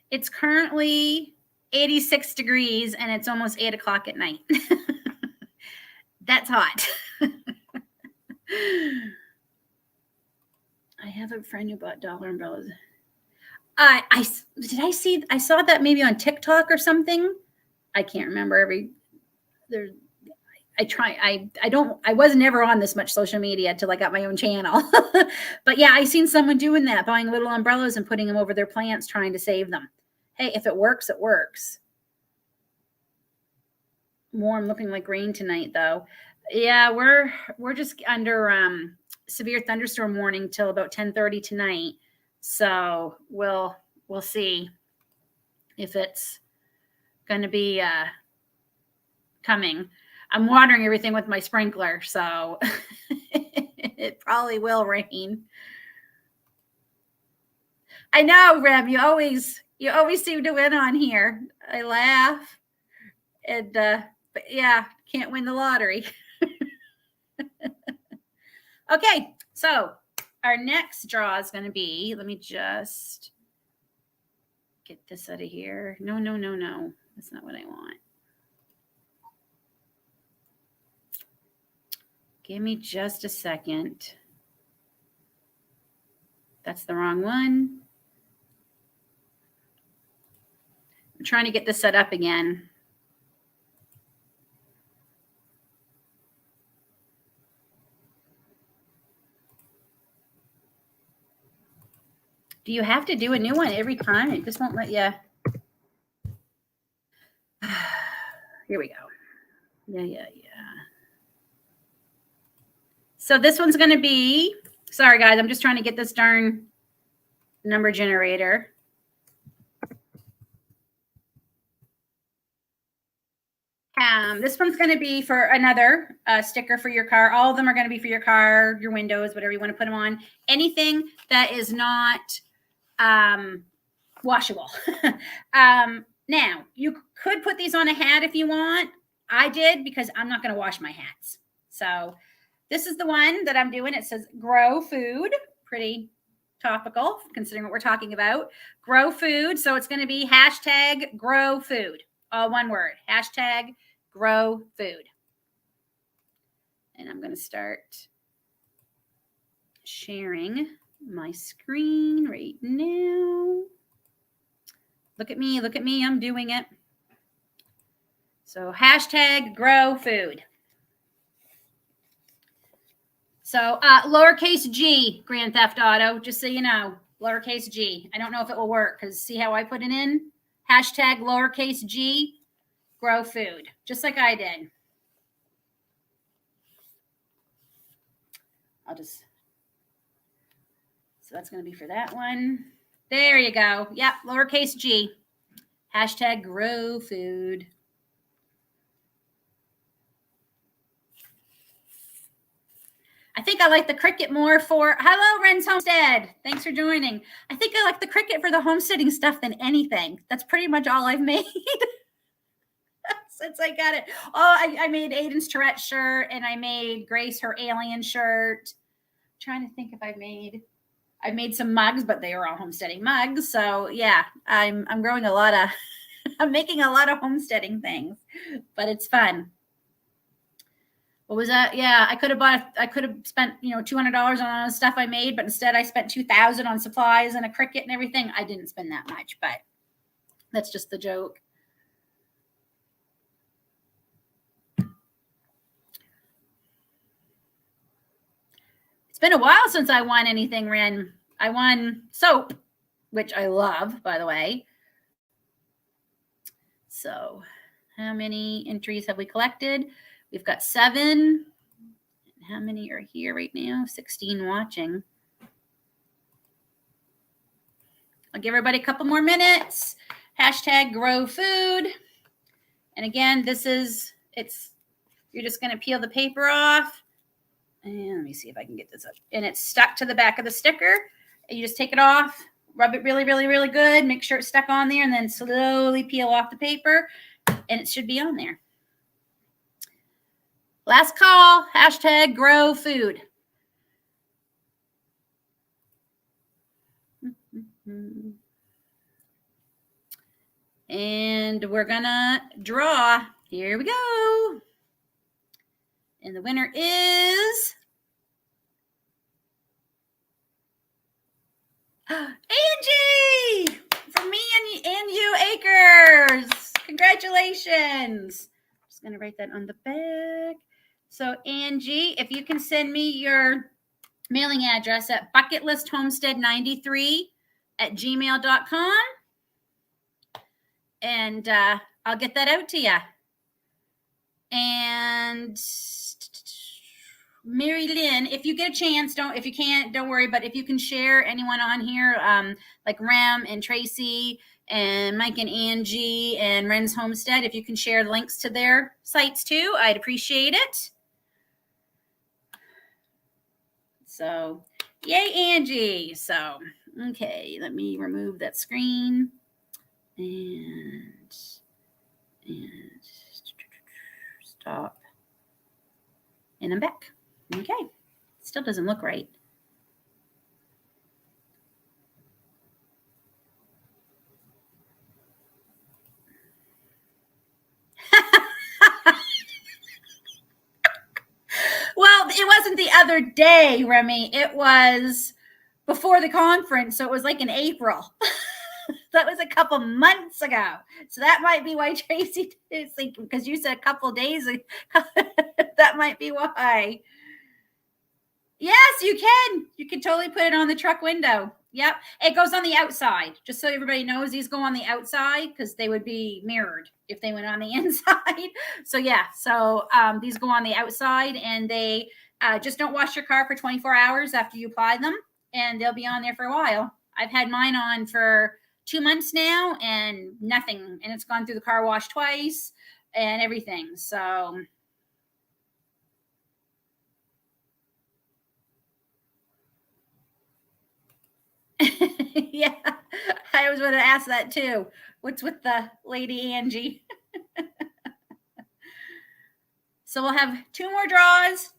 It's currently 86 degrees and it's almost 8 o'clock at night. That's hot. I have a friend who bought dollar umbrellas. I saw that maybe on TikTok or something. I can't remember I was never on this much social media until I got my own channel. But yeah, I seen someone doing that, buying little umbrellas and putting them over their plants, trying to save them. Hey, if it works, it works. Warm, looking like rain tonight though. Yeah, we're just under severe thunderstorm warning till about 10:30 tonight. So we'll see if it's going to be coming. I'm watering everything with my sprinkler, so it probably will rain. I know, Rem, you always seem to win on here. I laugh. And but yeah, can't win the lottery. Okay, so our next draw is going to be, let me just get this out of here. No. That's not what I want. Give me just a second. That's the wrong one. I'm trying to get this set up again. Do you have to do a new one every time? It just won't let you. Here we go. Yeah. So this one's going to be, sorry guys, I'm just trying to get this darn number generator. This one's going to be for another sticker for your car. All of them are going to be for your car, your windows, whatever you want to put them on. Anything that is not washable. Now, you could put these on a hat if you want. I did because I'm not going to wash my hats. So this is the one that I'm doing. It says grow food. Pretty topical considering what we're talking about. Grow food. So it's going to be hashtag grow food. All one word. Hashtag grow food. And I'm going to start sharing my screen right now. Look at me. I'm doing it. So hashtag grow food. So lowercase g, Grand Theft Auto, just so you know, lowercase g. I don't know if it will work because see how I put it in? Hashtag lowercase g, grow food, just like I did. So that's going to be for that one. There you go. Yep, lowercase g. Hashtag grow food. I think I like the Cricut more for, hello, Ren's Homestead. Thanks for joining. I think I like the Cricut for the homesteading stuff than anything. That's pretty much all I've made since I got it. Oh, I made Aiden's Tourette shirt and I made Grace her alien shirt. I'm trying to think if I made some mugs, but they were all homesteading mugs. So yeah, I'm growing a lot of, I'm making a lot of homesteading things, but it's fun. What was that? Yeah, I could have spent, $200 on stuff I made, but instead I spent $2,000 on supplies and a Cricut and everything. I didn't spend that much, but that's just the joke. It's been a while since I won anything, Ren. I won soap, which I love, by the way. So how many entries have we collected? We've got 7. How many are here right now? 16 watching. I'll give everybody a couple more minutes. Hashtag grow food. And again, you're just going to peel the paper off. And let me see if I can get this up. And it's stuck to the back of the sticker. And you just take it off rub it really, really, really good. Make sure it's stuck on there, and then slowly peel off the paper, and it should be on there. Last call, hashtag grow food. And we're gonna draw. Here we go. And the winner is Angie from me and you, Acres. Congratulations. I'm just gonna write that on the back. So Angie, if you can send me your mailing address at bucketlist93@gmail.com, and I'll get that out to you. And Mary Lynn, if you get a chance, if you can't, don't worry. But if you can share anyone on here, like Rem and Tracy and Mike and Angie and Ren's Homestead, if you can share links to their sites too, I'd appreciate it. So, yay, Angie. So, okay, let me remove that screen and stop. And I'm back. Okay. Still doesn't look right. Well, it wasn't the other day, Remy. It was before the conference. So it was like in April. That was a couple months ago. So that might be why Tracy is thinking, because you said a couple days ago. That might be why. Yes, you can. You can totally put it on the truck window. Yep. It goes on the outside. Just so everybody knows, these go on the outside because they would be mirrored if they went on the inside. So yeah. So these go on the outside, and they just don't wash your car for 24 hours after you apply them, and they'll be on there for a while. I've had mine on for 2 months now and nothing. And it's gone through the car wash twice and everything. So yeah, I was going to ask that too. What's with the lady Angie? So we'll have 2 more draws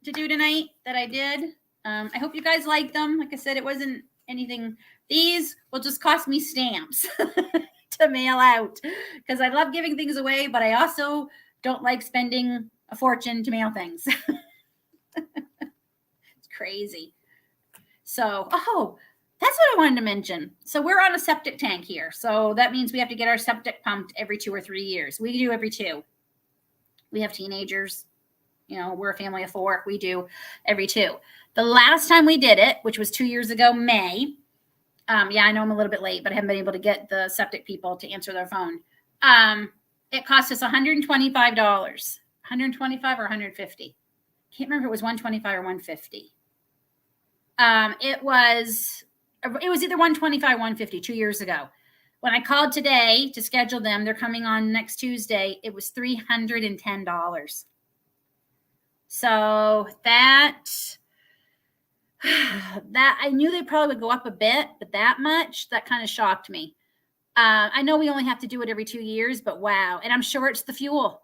to do tonight that I did. I hope you guys like them. Like I said, it wasn't anything. These will just cost me stamps to mail out because I love giving things away, but I also don't like spending a fortune to mail things. It's crazy. So, that's what I wanted to mention. So we're on a septic tank here. So that means we have to get our septic pumped every 2 or 3 years. We do every 2. We have teenagers. You know, we're a family of 4. We do every 2. The last time we did it, which was 2 years ago, May. Yeah, I know I'm a little bit late, but I haven't been able to get the septic people to answer their phone. It cost us $125. $125 or $150. Can't remember if it was $125 or $150. It was either $125 or $150 2 years ago. When I called today to schedule them, they're coming on next Tuesday. It was $310. So that I knew they probably would go up a bit, but that much, that kind of shocked me. I know we only have to do it every 2 years, but wow. And I'm sure it's the fuel.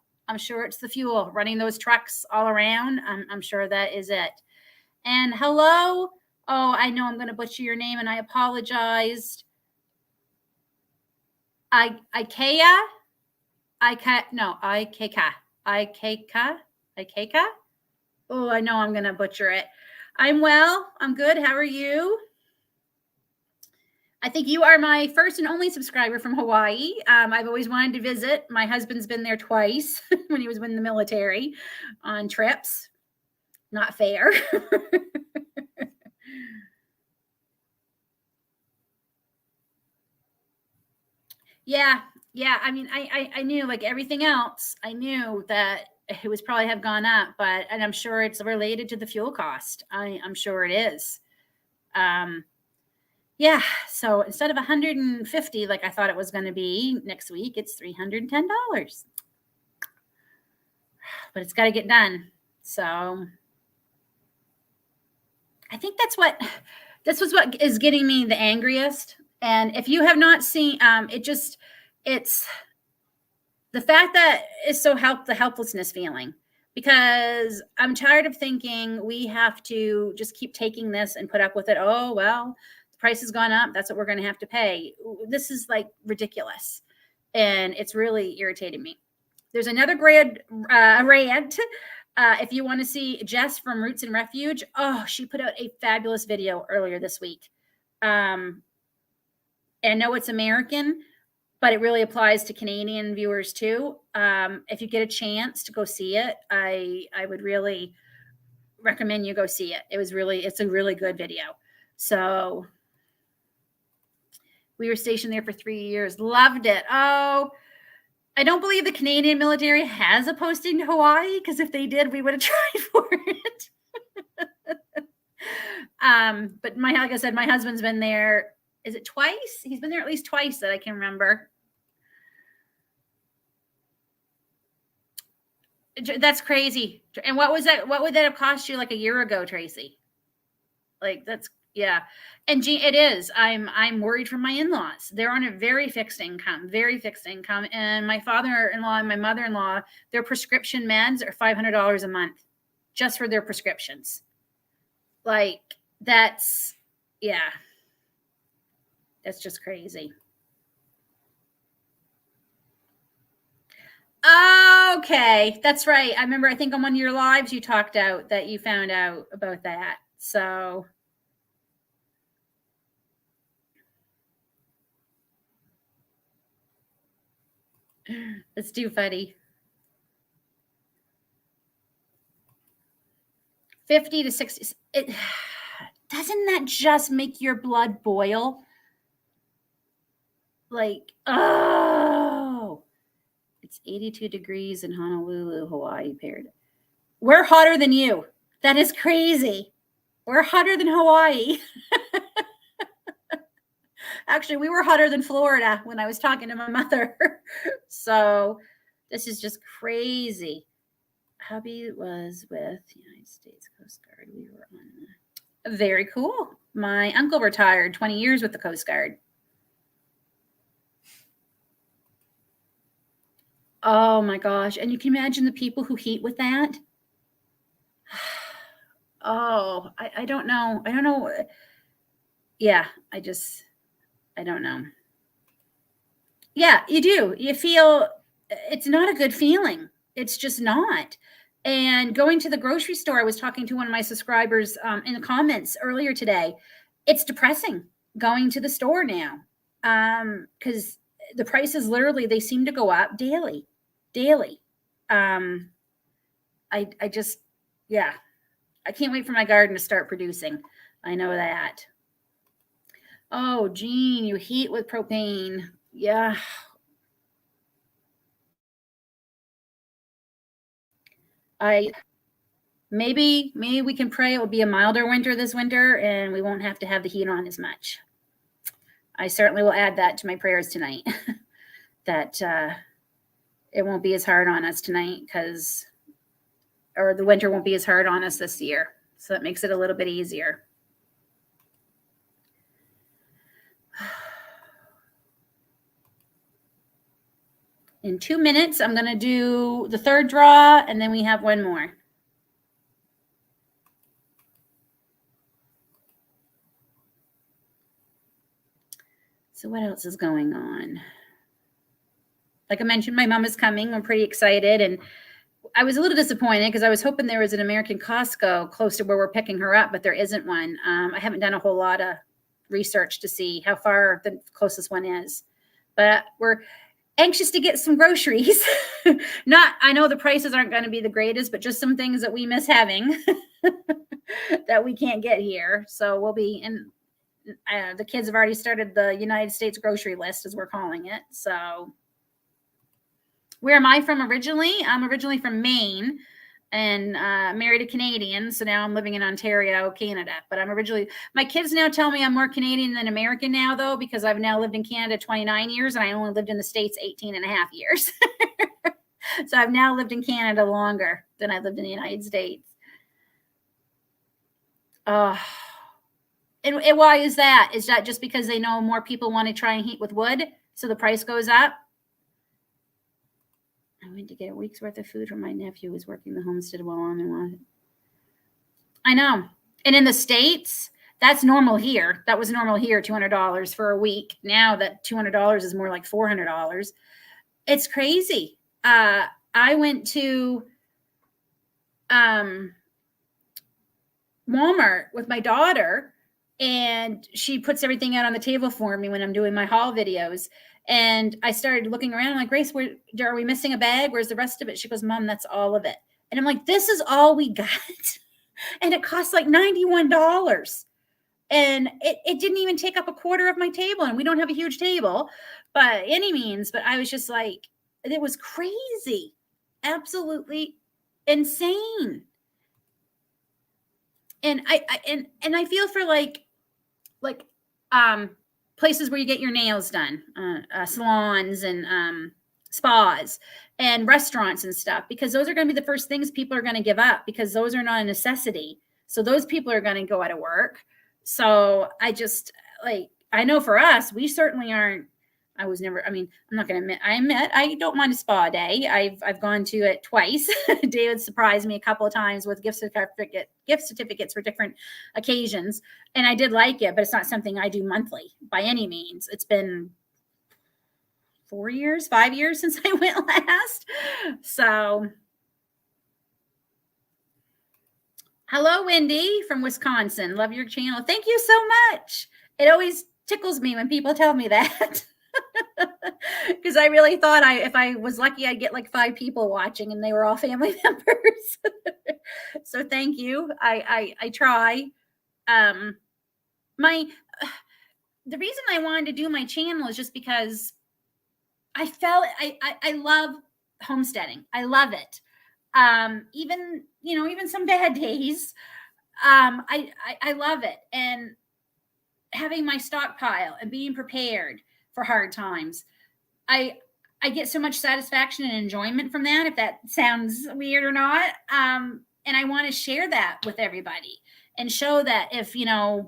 Running those trucks all around. I'm sure that is it. And hello. Oh, I know I'm going to butcher your name, and I apologized. Ikea. Oh, I know I'm going to butcher it. I'm well. I'm good. How are you? I think you are my first and only subscriber from Hawaii. I've always wanted to visit. My husband's been there twice when he was in the military on trips. Not fair. Yeah. I mean, I knew, like everything else, I knew that it was probably have gone up, and I'm sure it's related to the fuel cost. I'm sure it is. Yeah. So instead of $150, like I thought it was going to be next week, it's $310. But it's got to get done. So I think that's what this was what is getting me the angriest. And if you have not seen, it's the fact that is the helplessness feeling, because I'm tired of thinking we have to just keep taking this and put up with it. Oh, well, the price has gone up. That's what we're going to have to pay. This is like ridiculous. And it's really irritating me. There's another rant. If you want to see Jess from Roots and Refuge, she put out a fabulous video earlier this week. And I know it's American, but it really applies to Canadian viewers too. If you get a chance to go see it, I would really recommend you go see it. It's a really good video. So we were stationed there for 3 years. Loved it. Oh, I don't believe the Canadian military has a posting to Hawaii, because if they did, we would have tried for it. But like I said, my husband's been there. Is it twice? He's been there at least twice that I can remember. That's crazy. And what was that? What would that have cost you like a year ago, Tracy? Like yeah. And it is. I'm worried for my in-laws. They're on a very fixed income. And my father-in-law and my mother-in-law, their prescription meds are $500 a month just for their prescriptions. Like that's just crazy. Okay, that's right. I remember, I think on one of your lives you talked out that you found out about that. So it's too funny. 50 to 60. Doesn't that just make your blood boil? Like, oh, it's 82 degrees in Honolulu, Hawaii, paired. We're hotter than you. That is crazy. We're hotter than Hawaii. Actually, we were hotter than Florida when I was talking to my mother. So this is just crazy. Hubby was with the United States Coast Guard. We were on very cool. My uncle retired 20 years with the Coast Guard. Oh my gosh. And you can imagine the people who heat with that. Oh, I don't know. I don't know. Yeah, I don't know. Yeah, you do. You feel it's not a good feeling. It's just not. And going to the grocery store, I was talking to one of my subscribers in the comments earlier today. It's depressing going to the store now, because the prices literally, they seem to go up daily. I just, yeah, I can't wait for my garden to start producing. I know that. Oh, Jean, you heat with propane. Yeah. Maybe we can pray it will be a milder winter this winter and we won't have to have the heat on as much. I certainly will add that to my prayers tonight. That it won't be as hard on us tonight, or the winter won't be as hard on us this year. So that makes it a little bit easier. In 2 minutes, I'm going to do the third draw, and then we have one more. So what else is going on? Like I mentioned, my mom is coming. I'm pretty excited. And I was a little disappointed because I was hoping there was an American Costco close to where we're picking her up, but there isn't one. I haven't done a whole lot of research to see how far the closest one is. But we're anxious to get some groceries. I know the prices aren't going to be the greatest, but just some things that we miss having that we can't get here. So we'll be in. The kids have already started the United States grocery list, as we're calling it. So where am I from originally? I'm originally from Maine and married a Canadian. So now I'm living in Ontario, Canada. But my kids now tell me I'm more Canadian than American now, though, because I've now lived in Canada 29 years and I only lived in the States 18 and a half years. So I've now lived in Canada longer than I lived in the United States. And why is that? Is that just because they know more people want to try and heat with wood, so the price goes up? I went to get a week's worth of food from my nephew who's working the homestead while I'm in it. I know. And in the States, that's normal here. That was normal here, $200 for a week. Now that $200 is more like $400. It's crazy. I went to Walmart with my daughter, and she puts everything out on the table for me when I'm doing my haul videos. And I started looking around. I'm like, Grace, are we missing a bag? Where's the rest of it? She goes, Mom, that's all of it. And I'm like, this is all we got. And it costs like $91. And it didn't even take up a quarter of my table. And we don't have a huge table by any means. But I was just like, it was crazy. Absolutely insane. And I feel for like places where you get your nails done, salons and spas and restaurants and stuff, because those are going to be the first things people are going to give up, because those are not a necessity. So those people are going to go out of work. So I just I know for us, we certainly aren't. I'm not going to admit, I don't mind a spa day. I've gone to it twice. David surprised me a couple of times with gift certificates for different occasions. And I did like it, but it's not something I do monthly by any means. It's been 5 years since I went last. So hello, Wendy from Wisconsin. Love your channel. Thank you so much. It always tickles me when people tell me that. Because I really thought if I was lucky, I'd get like 5 people watching, and they were all family members. So thank you. I try. The reason I wanted to do my channel is just because I felt I love homesteading. I love it. Even some bad days. I love it. And having my stockpile and being prepared for hard times. I get so much satisfaction and enjoyment from that, if that sounds weird or not. And I want to share that with everybody and show that if, a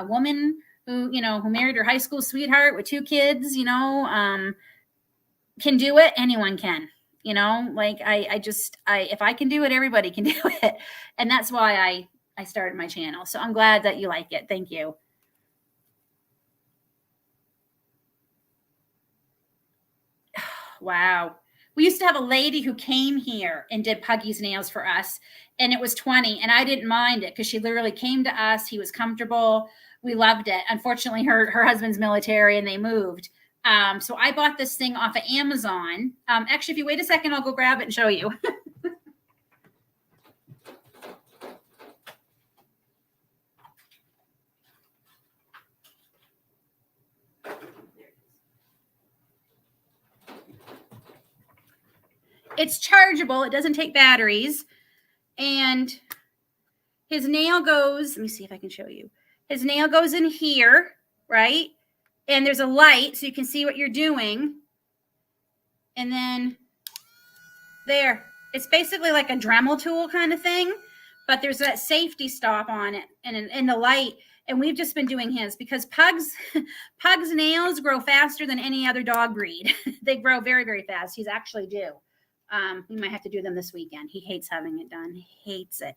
woman who married her high school sweetheart with 2 kids, can do it, anyone can, if I can do it, everybody can do it. And that's why I started my channel. So I'm glad that you like it. Thank you. Wow. We used to have a lady who came here and did Puggy's nails for us, and it was $20, and I didn't mind it because she literally came to us. He was comfortable. We loved it. Unfortunately, her husband's military and they moved. So I bought this thing off of Amazon. Actually, if you wait a second, I'll go grab it and show you. It's chargeable. It doesn't take batteries. And his nail goes, let me see if I can show you. His nail goes in here, right? And there's a light so you can see what you're doing. And then there. It's basically like a Dremel tool kind of thing, but there's that safety stop on it and in the light. And we've just been doing his because Pug's nails grow faster than any other dog breed. They grow very, very fast. He's actually due. We might have to do them this weekend. He hates having it done. He hates it.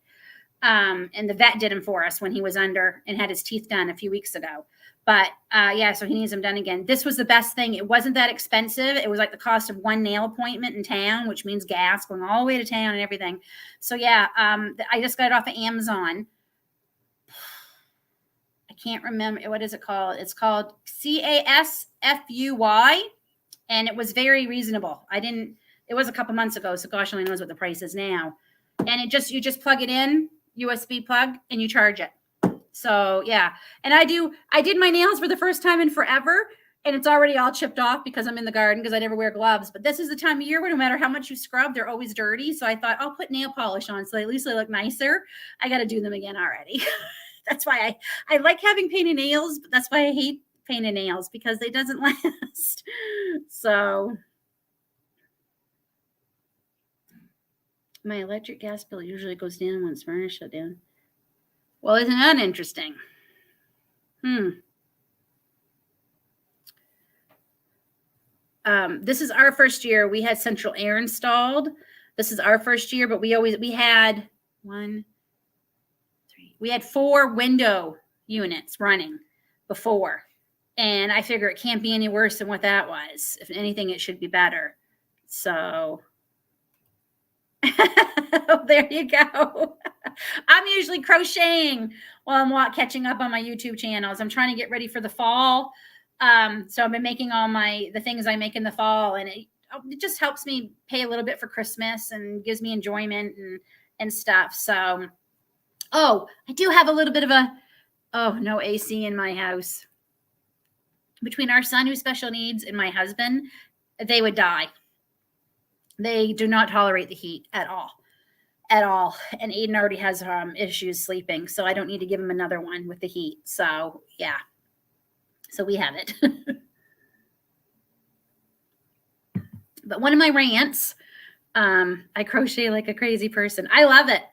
And the vet did him for us when he was under and had his teeth done a few weeks ago. But so he needs them done again. This was the best thing. It wasn't that expensive. It was like the cost of 1 nail appointment in town, which means gas going all the way to town and everything. So I just got it off of Amazon. I can't remember. What is it called? It's called CASFUY. And it was very reasonable. It was a couple months ago, so gosh only knows what the price is now. And you just plug it in, USB plug, and you charge it. So yeah. And I did my nails for the first time in forever, and it's already all chipped off because I'm in the garden because I never wear gloves. But this is the time of year where no matter how much you scrub, they're always dirty. So I thought I'll put nail polish on so at least they look nicer. I got to do them again already. That's why I like having painted nails, but that's why I hate painted nails, because it doesn't last. So my electric gas bill usually goes down once furnace shut down. Well, isn't that interesting? This is our first year. We had central air installed. This is our first year, but we had we had 4 window units running before. And I figure it can't be any worse than what that was. If anything, it should be better. So there you go. I'm usually crocheting while I'm catching up on my YouTube channels. I'm trying to get ready for the fall. So I've been making all the things I make in the fall, and it just helps me pay a little bit for Christmas and gives me enjoyment and stuff. So, I do have a little bit of no AC in my house. Between our son who's special needs and my husband, they would die. They do not tolerate the heat at all. And Aiden already has issues sleeping, so I don't need to give him another one with the heat. So yeah, so we have it. But one of my rants, I crochet like a crazy person. I love it.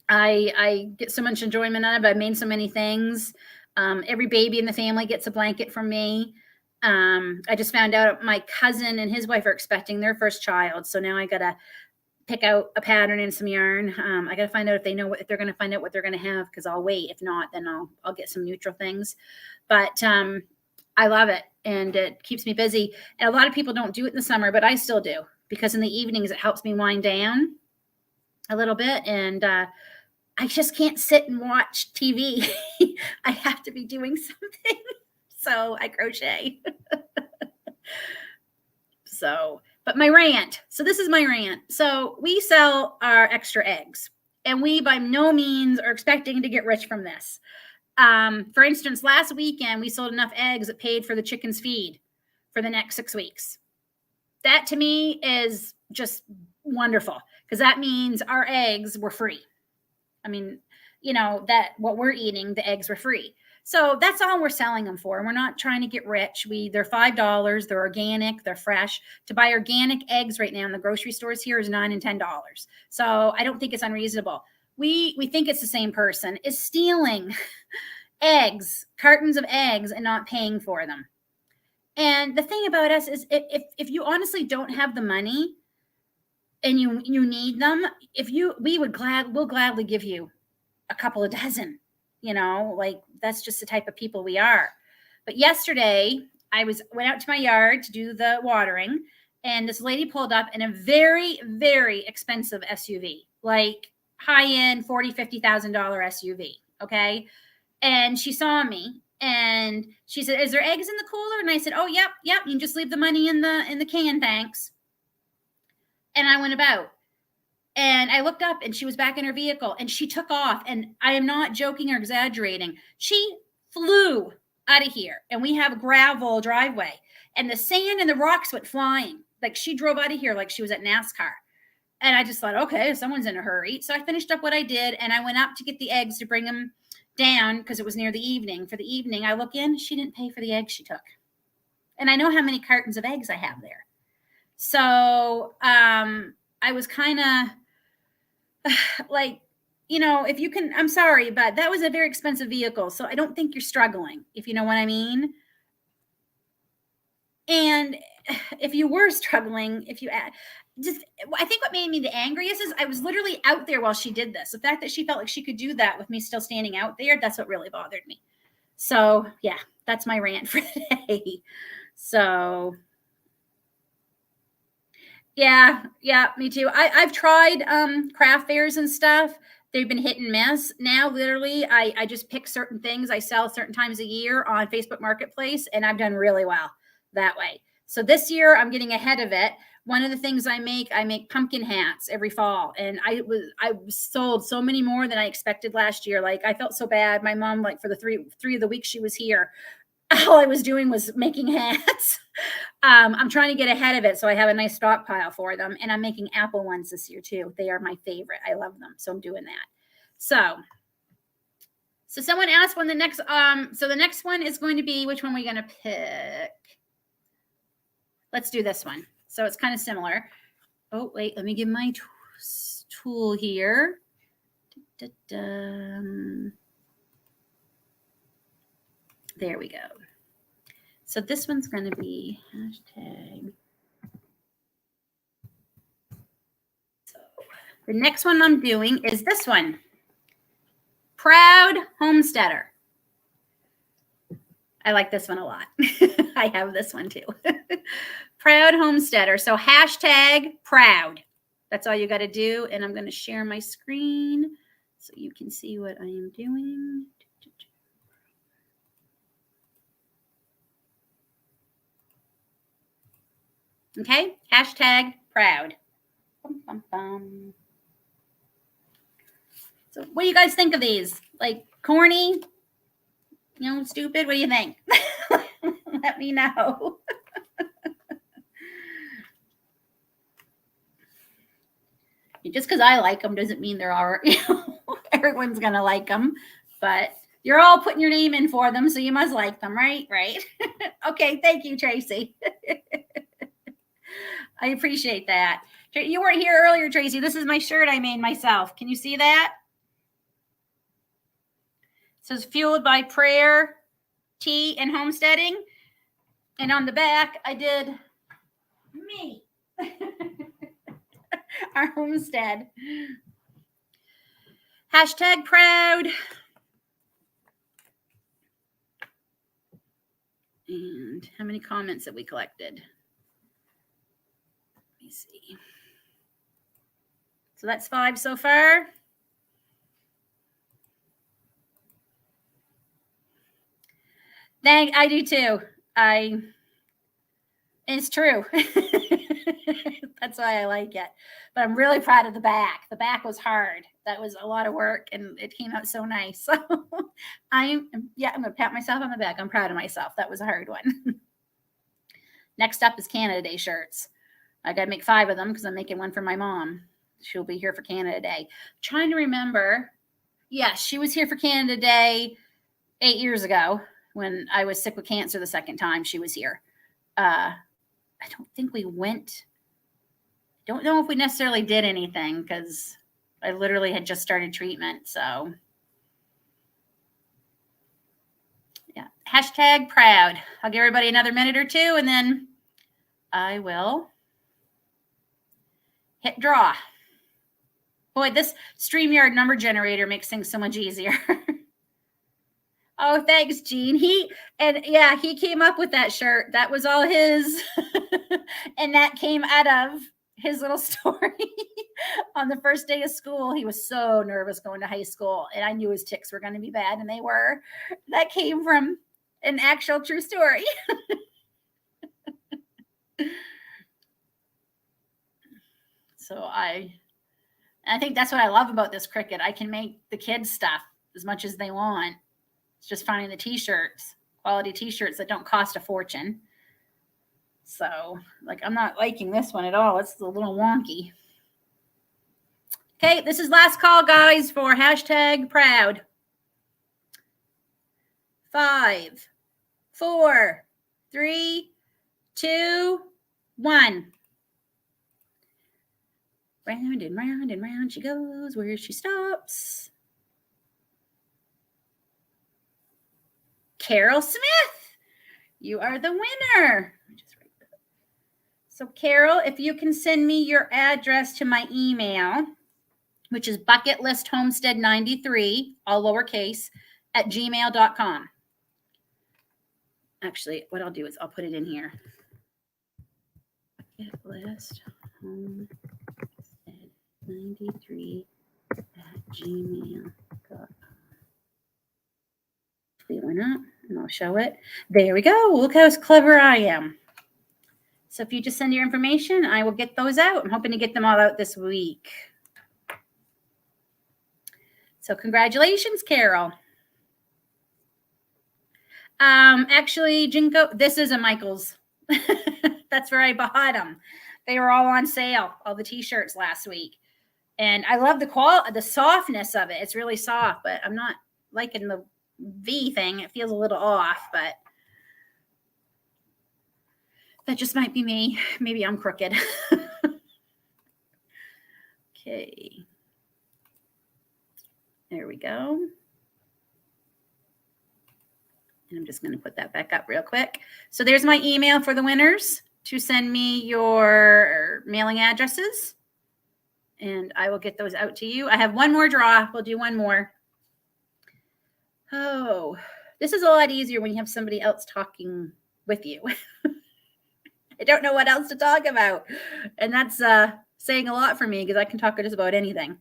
I get so much enjoyment out of it. I've made so many things. Every baby in the family gets a blanket from me. I just found out my cousin and his wife are expecting their first child, so now I gotta pick out a pattern and some yarn. I got to find out if they're going to find out what they're going to have, because I'll wait. If not, then I'll get some neutral things. But I love it, and it keeps me busy. And a lot of people don't do it in the summer, but I still do, because in the evenings it helps me wind down a little bit. And I just can't sit and watch TV. I have to be doing something. So I crochet. But my rant. So this is my rant. So we sell our extra eggs, and we by no means are expecting to get rich from this. For instance, last weekend we sold enough eggs that paid for the chicken's feed for the next 6 weeks. That to me is just wonderful, because that means our eggs were free. I mean, that what we're eating, the eggs were free. So that's all we're selling them for. We're not trying to get rich. They're $5. They're organic. They're fresh. To buy organic eggs right now in the grocery stores here is $9 and $10. So I don't think it's unreasonable. We think it's the same person is stealing eggs, cartons of eggs, and not paying for them. And the thing about us is, if you honestly don't have the money and you need them, we'll gladly give you a couple of dozen. That's just the type of people we are. But yesterday I went out to my yard to do the watering, and this lady pulled up in a very, very expensive SUV, like high-end $40,000, $50,000 SUV. Okay. And she saw me and she said, "Is there eggs in the cooler?" And I said, "Oh, yep. You can just leave the money in the can. Thanks." And I went about. And I looked up, and she was back in her vehicle, and she took off. And I am not joking or exaggerating. She flew out of here, and we have a gravel driveway, and the sand and the rocks went flying. Like, she drove out of here like she was at NASCAR. And I just thought, okay, someone's in a hurry. So I finished up what I did, and I went up to get the eggs to bring them down, because it was near the evening. For the evening, I look in, she didn't pay for the eggs she took. And I know how many cartons of eggs I have there. So I was kind of like, if you can, I'm sorry, but that was a very expensive vehicle. So I don't think you're struggling, if you know what I mean. And if you were struggling, I think what made me the angriest is I was literally out there while she did this. The fact that she felt like she could do that with me still standing out there, that's what really bothered me. So yeah, that's my rant for today. So yeah, me too. I've tried craft fairs and stuff. They've been hit and miss. Now, literally, I just pick certain things I sell certain times a year on Facebook Marketplace, and I've done really well that way. So this year, I'm getting ahead of it. One of the things I make pumpkin hats every fall, and I sold so many more than I expected last year. Like, I felt so bad. My mom, like, for the three of the weeks she was here, all I was doing was making hats. I'm trying to get ahead of it, so I have a nice stockpile for them. And I'm making apple ones this year too. They are my favorite. I love them. So I'm doing that. So someone asked when the next, so the next one is going to be, which one are we going to pick? Let's do this one. So it's kind of similar. Oh, wait, let me give my tool here. There we go. So this one's going to be hashtag. So the next one I'm doing is this one. Proud homesteader. I like this one a lot. I have this one too. Proud homesteader. So hashtag proud. That's all you got to do. And I'm going to share my screen so you can see what I am doing. Okay, hashtag proud. Bum, bum, bum. So what do you guys think of these? Like corny? Stupid? What do you think? Let me know. Just because I like them doesn't mean they're all, everyone's going to like them. But you're all putting your name in for them, so you must like them, right? Right. Okay, thank you, Tracy. I appreciate that. You weren't here earlier, Tracy. This is my shirt I made myself. Can you see that? It says fueled by prayer, tea, and homesteading. And on the back, I did me. Our homestead. Hashtag proud. And how many comments that we collected? Let me see. So that's 5 so far. I do too. It's true. That's why I like it. But I'm really proud of the back. The back was hard. That was a lot of work, and it came out so nice. So I'm going to pat myself on the back. I'm proud of myself. That was a hard one. Next up is Canada Day shirts. I got to make 5 of them because I'm making one for my mom. She'll be here for Canada Day. Trying to remember. Yes, she was here for Canada Day 8 years ago when I was sick with cancer the second time she was here. I don't think we went. Don't know if we necessarily did anything because I literally had just started treatment. So yeah, hashtag proud. I'll give everybody another minute or two and then I will hit draw. Boy, this StreamYard number generator makes things so much easier. Oh, thanks, Gene. He came up with that shirt. That was all his. And that came out of his little story. On the first day of school, he was so nervous going to high school. And I knew his tics were going to be bad, and they were. That came from an actual true story. So I think that's what I love about this Cricut. I can make the kids stuff as much as they want. It's just finding the t-shirts, quality t-shirts that don't cost a fortune. So, I'm not liking this one at all. It's a little wonky. Okay, this is last call, guys, for hashtag proud. 5, 4, 3, 2, 1. Round and round and round she goes where she stops. Carol Smith, you are the winner. So Carol, if you can send me your address to my email, which is bucketlist93, all lowercase, at gmail.com. Actually, what I'll do is I'll put it in here. Bucketlist93 at gmail.com. It went up, and I'll show it. There we go. Look how clever I am. So if you just send your information, I will get those out. I'm hoping to get them all out this week. So congratulations, Carol. Actually, Jinko, this is a Michael's. That's where I bought them. They were all on sale, all the t-shirts last week. And I love the softness of it. It's really soft, but I'm not liking the V thing. It feels a little off, but that just might be me. Maybe I'm crooked. Okay. There we go. And I'm just going to put that back up real quick. So there's my email for the winners to send me your mailing addresses. And I will get those out to you. I have one more draw. We'll do one more. Oh, this is a lot easier when you have somebody else talking with you. I don't know what else to talk about. And that's saying a lot for me because I can talk just about anything.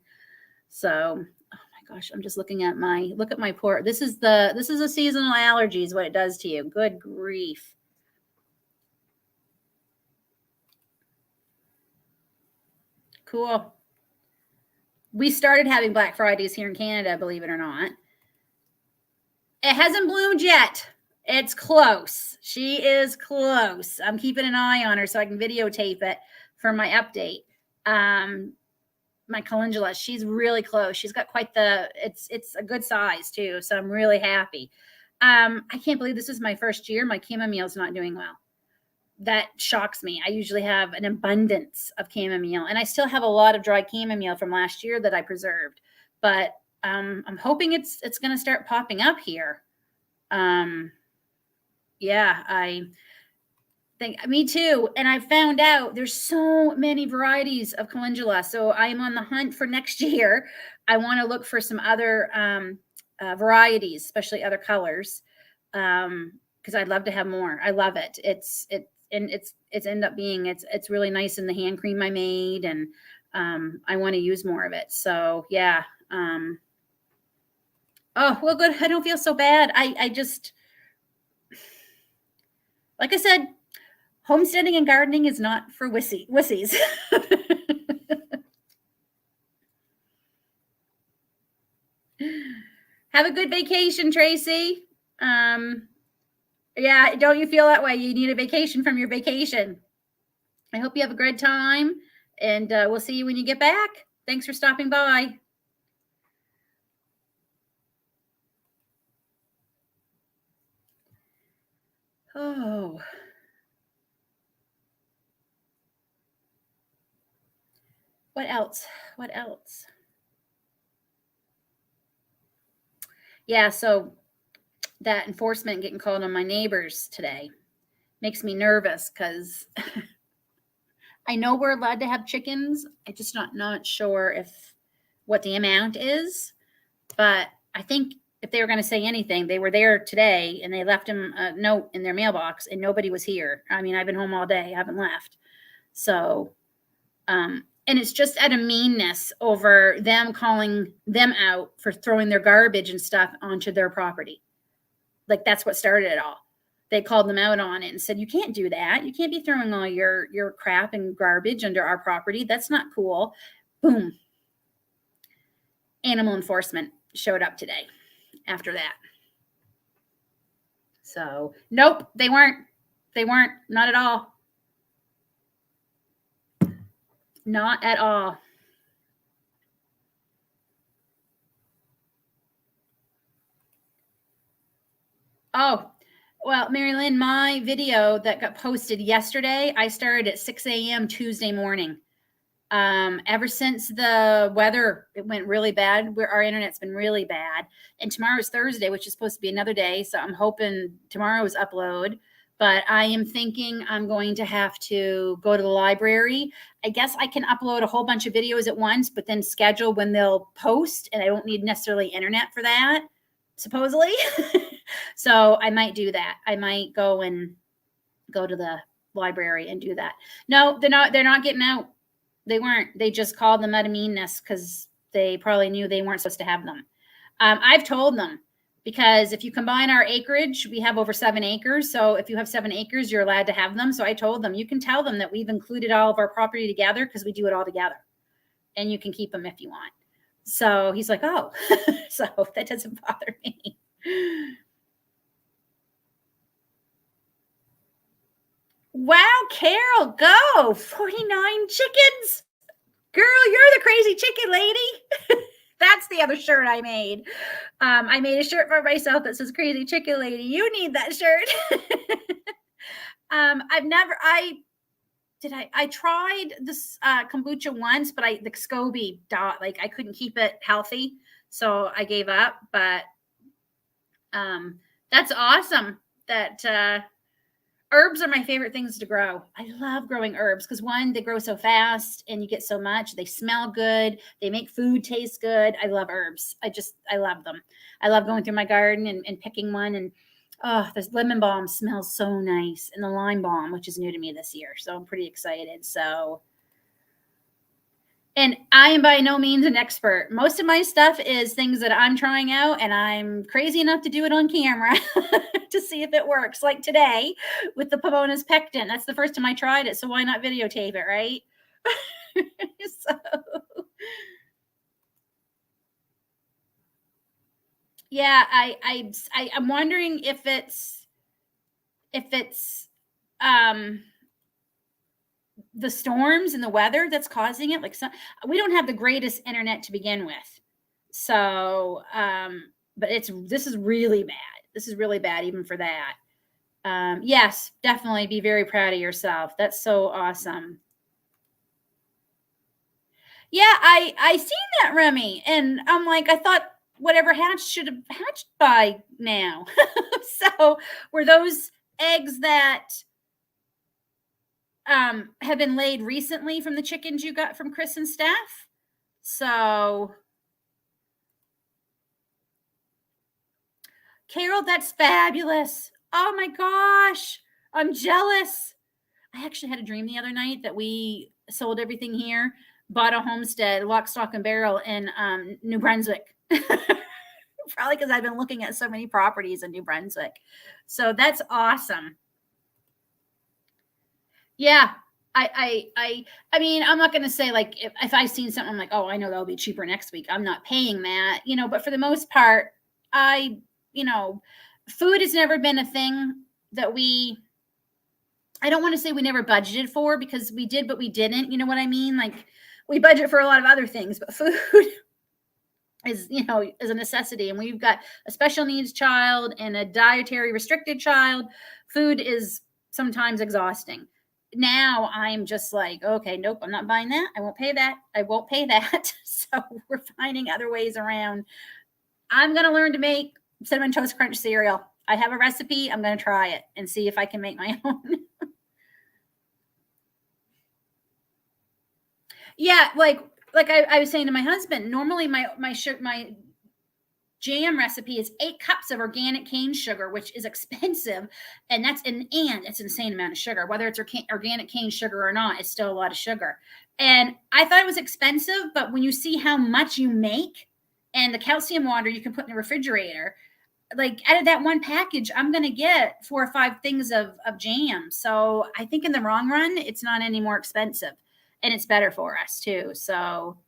So, oh my gosh, I'm just looking at look at my poor. This is a seasonal allergies, what it does to you. Good grief. Cool. We started having Black Fridays here in Canada, believe it or not. It hasn't bloomed yet. It's close. She is close. I'm keeping an eye on her so I can videotape it for my update. My calendula, she's really close. She's got quite it's a good size too. So I'm really happy. I can't believe this is my first year. My chamomile's not doing well. That shocks me. I usually have an abundance of chamomile, and I still have a lot of dry chamomile from last year that I preserved, but I'm hoping it's going to start popping up here. Yeah, I think me too. And I found out there's so many varieties of calendula. So I'm on the hunt for next year. I want to look for some other varieties, especially other colors, because I'd love to have more. I love it. It's ended up being it's really nice in the hand cream I made, and I want to use more of it. So yeah. Oh well, good. I don't feel so bad. I just, like I said, homesteading and gardening is not for wussies. Have a good vacation, Tracy. Yeah, don't you feel that way? You need a vacation from your vacation. I hope you have a great time, and we'll see you when you get back. Thanks for stopping by. Oh. What else? What else? Yeah, so that enforcement getting called on my neighbors today makes me nervous because I know we're allowed to have chickens. I'm just not sure what the amount is, but I think if they were going to say anything, they were there today and they left him a note in their mailbox and nobody was here. I mean, I've been home all day. I haven't left. So, and it's just out of meanness over them calling them out for throwing their garbage and stuff onto their property. Like that's what started it all. They called them out on it and said, you can't do that. You can't be throwing all your crap and garbage under our property. That's not cool. Boom. Animal enforcement showed up today after that. So, nope, they weren't. They weren't. Not at all. Not at all. Oh, well, Mary Lynn, my video that got posted yesterday, I started at 6 a.m. Tuesday morning. Ever since the weather, it went really bad. Our internet's been really bad. And tomorrow's Thursday, which is supposed to be another day. So I'm hoping tomorrow's upload. But I am thinking I'm going to have to go to the library. I guess I can upload a whole bunch of videos at once, but then schedule when they'll post. And I don't need necessarily internet for that, supposedly. So I might do that. I might go to the library and do that. No, they're not getting out. They weren't. They just called them out of meanness because they probably knew they weren't supposed to have them. I've told them, because if you combine our acreage, we have over 7 acres. So if you have 7 acres, you're allowed to have them. So I told them, you can tell them that we've included all of our property together because we do it all together. And you can keep them if you want. So he's like, oh, so that doesn't bother me. Wow, Carol, go. 49 chickens. Girl, you're the crazy chicken lady. That's the other shirt I made. I made a shirt for myself that says crazy chicken lady. You need that shirt. I tried this kombucha once, but the SCOBY I couldn't keep it healthy. So I gave up, but That's awesome. That herbs are my favorite things to grow. I love growing herbs because one, they grow so fast and you get so much. They smell good. They make food taste good. I love herbs. I love them. I love going through my garden and picking one. And oh, this lemon balm smells so nice. And the lime balm, which is new to me this year. So I'm pretty excited. So, and I am by no means an expert. Most of my stuff is things that I'm trying out, and I'm crazy enough to do it on camera to see if it works. Like today with the Pomona's pectin. That's the first time I tried it, so why not videotape it, right? So, yeah, I'm wondering if it's the storms and the weather that's causing it. Like, we don't have the greatest internet to begin with, so but this is really bad. This is really bad even for that. Yes, definitely be very proud of yourself. That's so awesome. Yeah, I seen that, Remy, and I'm like, I thought whatever hatched should have hatched by now. So were those eggs that have been laid recently from the chickens you got from Chris and Steph? So Carol, that's fabulous. Oh my gosh, I'm jealous. I actually had a dream the other night that we sold everything here, bought a homestead, lock, stock, and barrel in New Brunswick. Probably because I've been looking at so many properties in New Brunswick. So that's awesome. Yeah. I mean, I'm not going to say like if I've seen something, I'm like, oh, I know that'll be cheaper next week. I'm not paying that, but for the most part, food has never been a thing that I don't want to say we never budgeted for, because we did, but we didn't. You know what I mean? Like, we budget for a lot of other things, but food is a necessity. And we've got a special needs child and a dietary restricted child. Food is sometimes exhausting. Now I'm just like, okay, nope, I'm not buying that. I won't pay that. I won't pay that. So we're finding other ways around. I'm going to learn to make Cinnamon Toast Crunch cereal. I have a recipe. I'm going to try it and see if I can make my own. Yeah, like I was saying to my husband, normally my jam recipe is 8 cups of organic cane sugar, which is expensive, and it's an insane amount of sugar. Whether it's organic cane sugar or not, it's still a lot of sugar. And I thought it was expensive, but when you see how much you make and the calcium water you can put in the refrigerator, like out of that one package, I'm going to get 4 or 5 things of jam. So I think in the long run, it's not any more expensive, and it's better for us too. So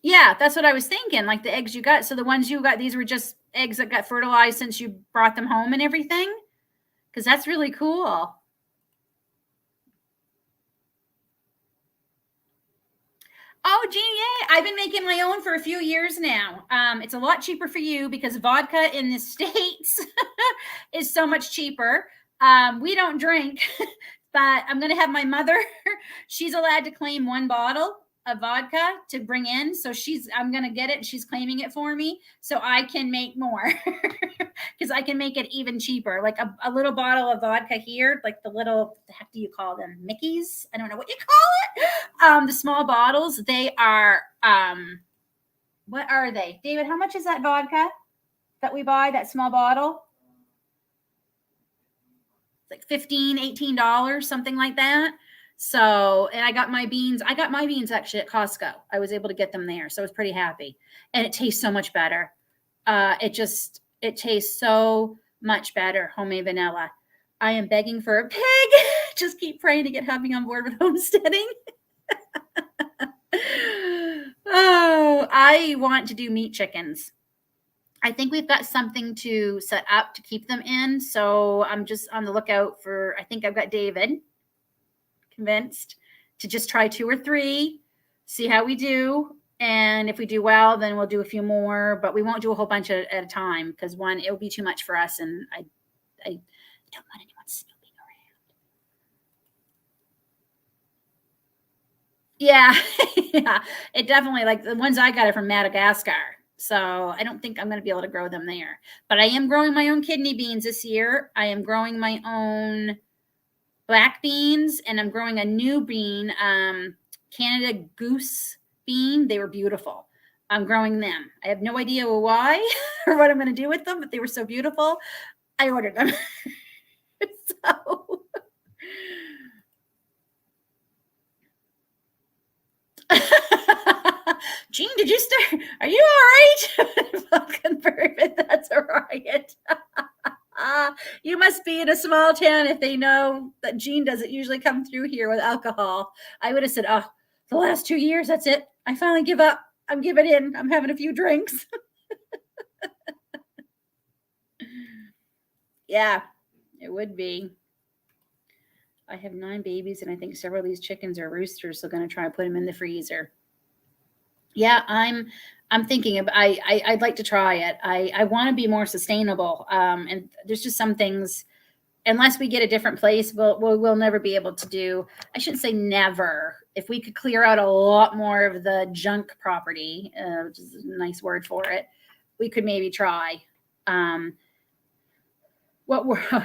yeah, that's what I was thinking. Like the eggs you got. So the ones you got, these were just eggs that got fertilized since you brought them home and everything? Because that's really cool. Oh, gee, yeah. I've been making my own for a few years now. It's a lot cheaper for you because vodka in the States is so much cheaper. We don't drink, but I'm going to have my mother. She's allowed to claim 1 bottle of vodka to bring in. So I'm going to get it. And she's claiming it for me so I can make more because I can make it even cheaper. Like a little bottle of vodka here, like the little, the heck do you call them? Mickeys? I don't know what you call it. The small bottles, they are, what are they? David, how much is that vodka that we buy, that small bottle? Like $15, $18, something like that. So, and I got my beans actually at Costco. I was able to get them there. So I was pretty happy. And it tastes so much better. It tastes so much better. Homemade vanilla. I am begging for a pig. Just keep praying to get hubby on board with homesteading. Oh, I want to do meat chickens. I think we've got something to set up to keep them in. So I'm just on the lookout for, I think I've got David convinced to just try 2 or 3, see how we do. And if we do well, then we'll do a few more, but we won't do a whole bunch at a time because one, it'll be too much for us. And I don't want anyone snooping around. Yeah. Yeah. It definitely, like the ones I got are from Madagascar. So I don't think I'm going to be able to grow them there. But I am growing my own kidney beans this year. I am growing my own black beans, and I'm growing a new bean, Canada Goose bean. They were beautiful. I'm growing them. I have no idea why or what I'm going to do with them, but they were so beautiful. I ordered them. So Jean, did you start? Are you all right? Fucking perfect. That's a riot. You must be in a small town if they know that Jean doesn't usually come through here with alcohol. I would have said, oh, the last 2 years, that's it. I finally give up. I'm giving in. I'm having a few drinks. Yeah, it would be. I have 9 babies, and I think several of these chickens are roosters, so I'm going to try and put them in the freezer. Yeah, I'm thinking of I'd like to try it. I want to be more sustainable. And there's just some things, unless we get a different place, we'll never be able to do. I shouldn't say never. If we could clear out a lot more of the junk property, which is a nice word for it, we could maybe try. Oh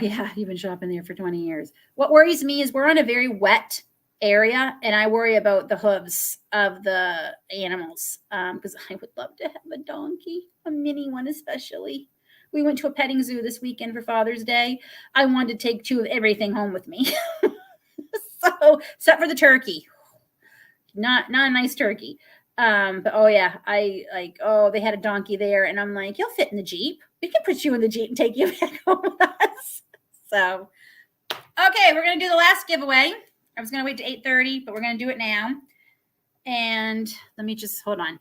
yeah, you've been shopping there for 20 years. What worries me is we're on a very wet area, and I worry about the hooves of the animals, because I would love to have a donkey, a mini one especially. We went to a petting zoo this weekend for Father's Day. I wanted to take 2 of everything home with me. So, except for the turkey. Not a nice turkey. But oh yeah, they had a donkey there, and I'm like, you'll fit in the Jeep. We can put you in the Jeep and take you back home with us. So, okay, we're gonna do the last giveaway. I was gonna wait to 8:30, but we're gonna do it now. And let me just hold on.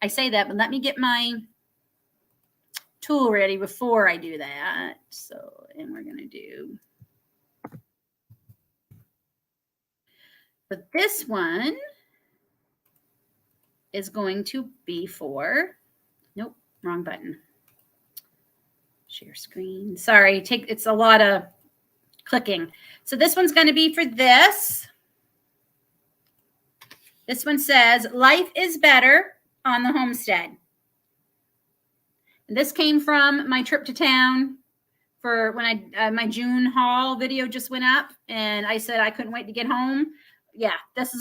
I say that, but let me get my tool ready before I do that. So, and we're gonna do but this one is going to be for, nope, wrong button. Share screen. Sorry, it's a lot of clicking. So this one's going to be for this. This one says, life is better on the homestead. And this came from my trip to town for when my June haul video just went up, and I said I couldn't wait to get home. Yeah, that's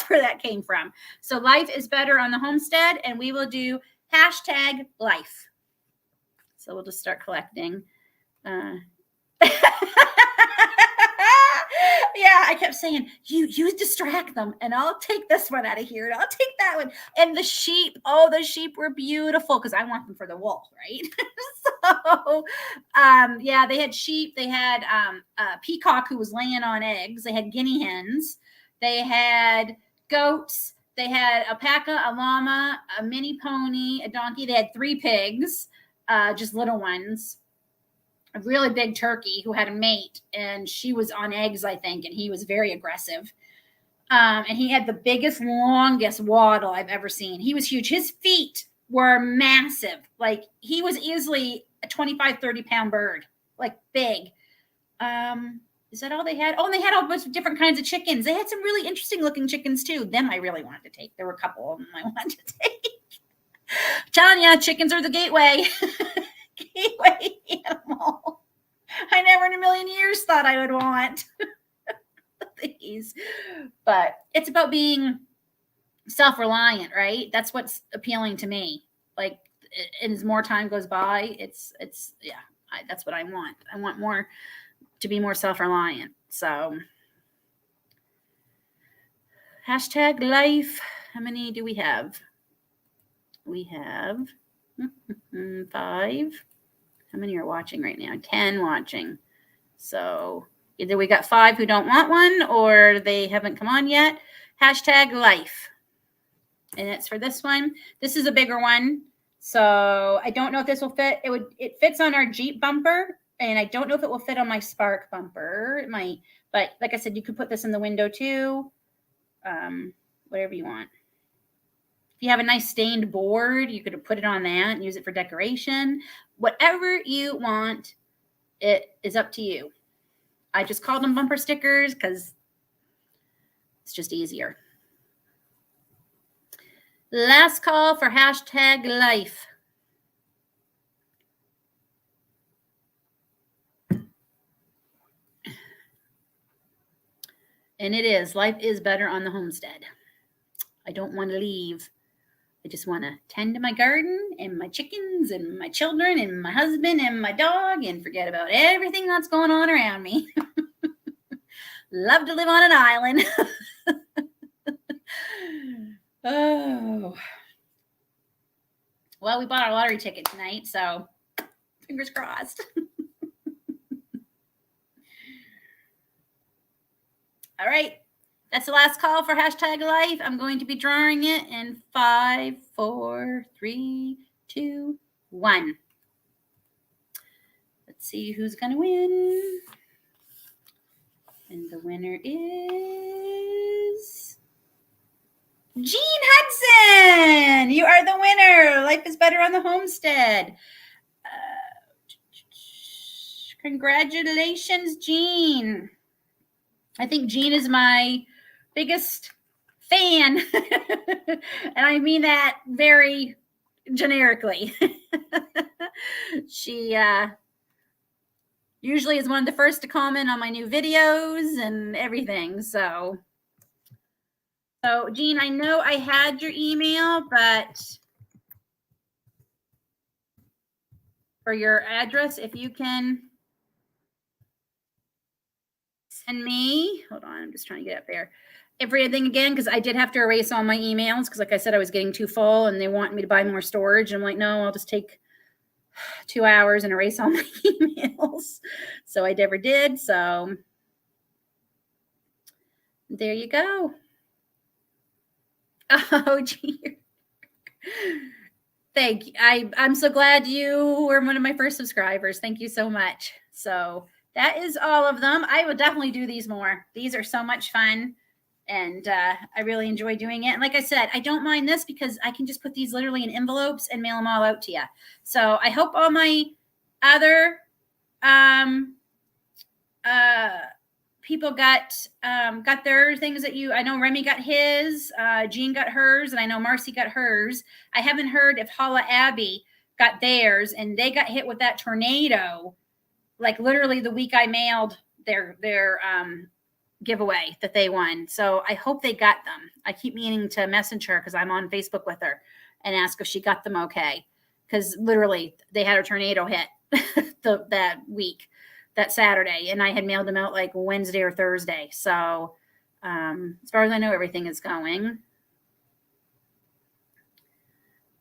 where that came from. So life is better on the homestead, and we will do #life. So we'll just start collecting. Yeah, I kept saying, you distract them, and I'll take this one out of here, and I'll take that one. And the sheep, the sheep were beautiful because I want them for the wool, right? So, yeah, they had sheep. They had a peacock who was laying on eggs. They had guinea hens. They had goats. They had a alpaca, a llama, a mini pony, a donkey. They had 3 pigs, just little ones. A really big turkey who had a mate, and she was on eggs, I think, and he was very aggressive. And he had the biggest, longest waddle I've ever seen. He was huge. His feet were massive. Like, he was easily a 25, 30-pound bird, like big. Is that all they had? Oh, and they had a bunch of different kinds of chickens. They had some really interesting looking chickens too. Them I really wanted to take. There were a couple of them I wanted to take. Telling you, chickens are the gateway. Gateway animal. I never in a million years thought I would want these. But it's about being self-reliant, right? That's what's appealing to me. Like, as more time goes by, it's that's what I want. I want more to be more self-reliant. So #life. How many do we have? We have 5. How many are watching right now? 10 watching. So either we got 5 who don't want one, or they haven't come on yet. #life. And it's for this one. This is a bigger one. So I don't know if this will fit. It fits on our Jeep bumper, and I don't know if it will fit on my Spark bumper. It might, but like I said, you could put this in the window too. Whatever you want. If you have a nice stained board, you could put it on that and use it for decoration. Whatever you want, it is up to you. I just called them bumper stickers because it's just easier. Last call for #life. And it is. Life is better on the homestead. I don't want to leave. I just want to tend to my garden and my chickens and my children and my husband and my dog and forget about everything that's going on around me. Love to live on an island. Oh. Well, we bought our lottery ticket tonight, so fingers crossed. All right. That's the last call for hashtag life. I'm going to be drawing it in 5, 4, 3, 2, 1. Let's see who's going to win. And the winner is Jean Hudson. You are the winner. Life is better on the homestead. Congratulations, Jean. I think Jean is my biggest fan. And I mean that very generically. She usually is one of the first to comment on my new videos and everything. So Jean, I know I had your email, but for your address, if you can send me, hold on, I'm just trying to get up there. Everything again, because I did have to erase all my emails because, like I said, I was getting too full and they want me to buy more storage. I'm like, no, I'll just take 2 hours and erase all my emails. So I never did. So there you go. Oh, gee. Thank you. I'm so glad you were one of my first subscribers. Thank you so much. So that is all of them. I will definitely do these more. These are so much fun. And I really enjoy doing it. And like I said, I don't mind this because I can just put these literally in envelopes and mail them all out to you. So I hope all my other people got their things that I know Remy got his, Jean got hers, and I know Marcy got hers. I haven't heard if Hala Abbey got theirs, and they got hit with that tornado, like literally the week I mailed their giveaway that they won. So I hope they got them. I keep meaning to message her because I'm on Facebook with her and ask if she got them okay. Because literally they had a tornado hit that week, that Saturday, and I had mailed them out like Wednesday or Thursday. So as far as I know, everything is going.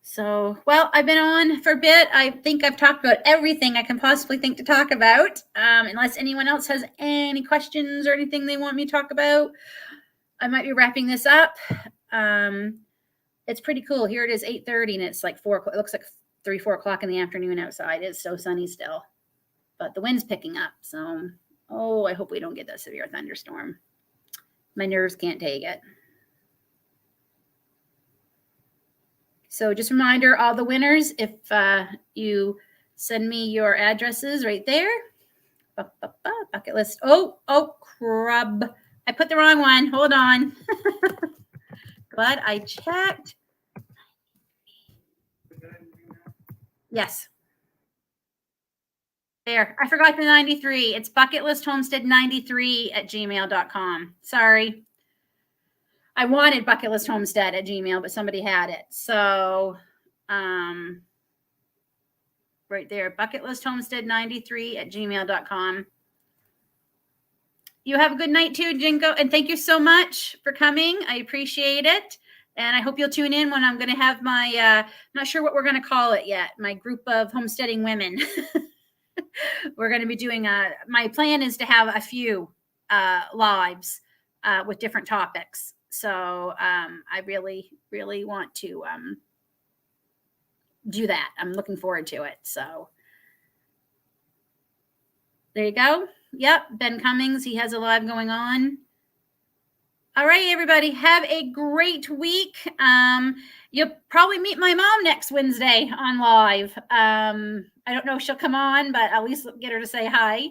So, well, I've been on for a bit. I think I've talked about everything I can possibly think to talk about. Unless anyone else has any questions or anything they want me to talk about, I might be wrapping this up. It's pretty cool. Here it is, 8:30, and it's like 4 o'clock. It looks like 3, 4 o'clock in the afternoon outside. It's so sunny still, but the wind's picking up. So, I hope we don't get that severe thunderstorm. My nerves can't take it. So just a reminder, all the winners, if you send me your addresses right there. Bucket list. Oh, crub. I put the wrong one. Hold on. Glad I checked. Yes. There. I forgot the 93. It's bucketlist@gmail.com. Sorry. I wanted bucketlist@gmail, but somebody had it. So, right there, bucketlist@gmail.com. You have a good night too, Jinko. And thank you so much for coming. I appreciate it. And I hope you'll tune in when I'm going to have my, not sure what we're going to call it yet, my group of homesteading women. We're going to be doing my plan is to have a few lives with different topics. So I really, really want to do that. I'm looking forward to it. So there you go. Yep. Ben Cummings. He has a live going on. All right, everybody. Have a great week. You'll probably meet my mom next Wednesday on live. I don't know if she'll come on, but I'll at least get her to say hi.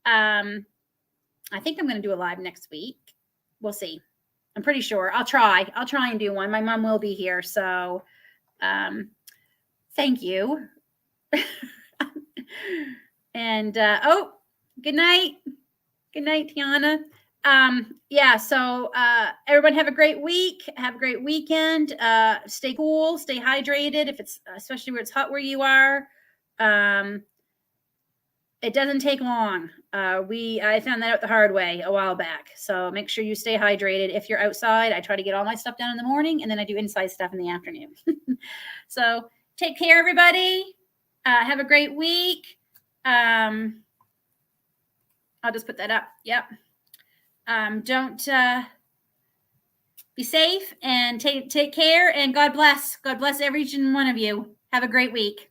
I think I'm going to do a live next week. We'll see. I'm pretty sure. I'll try and do one. My mom will be here. So thank you. And good night. Good night, Tiana. Yeah, so everyone have a great week. Have a great weekend. Stay cool, stay hydrated if it's especially where it's hot where you are. It doesn't take long. I found that out the hard way a while back. So make sure you stay hydrated. If you're outside, I try to get all my stuff done in the morning, and then I do inside stuff in the afternoon. So take care, everybody. Have a great week. I'll just put that up. Yep. Don't be safe and take care, and God bless. God bless every one of you. Have a great week.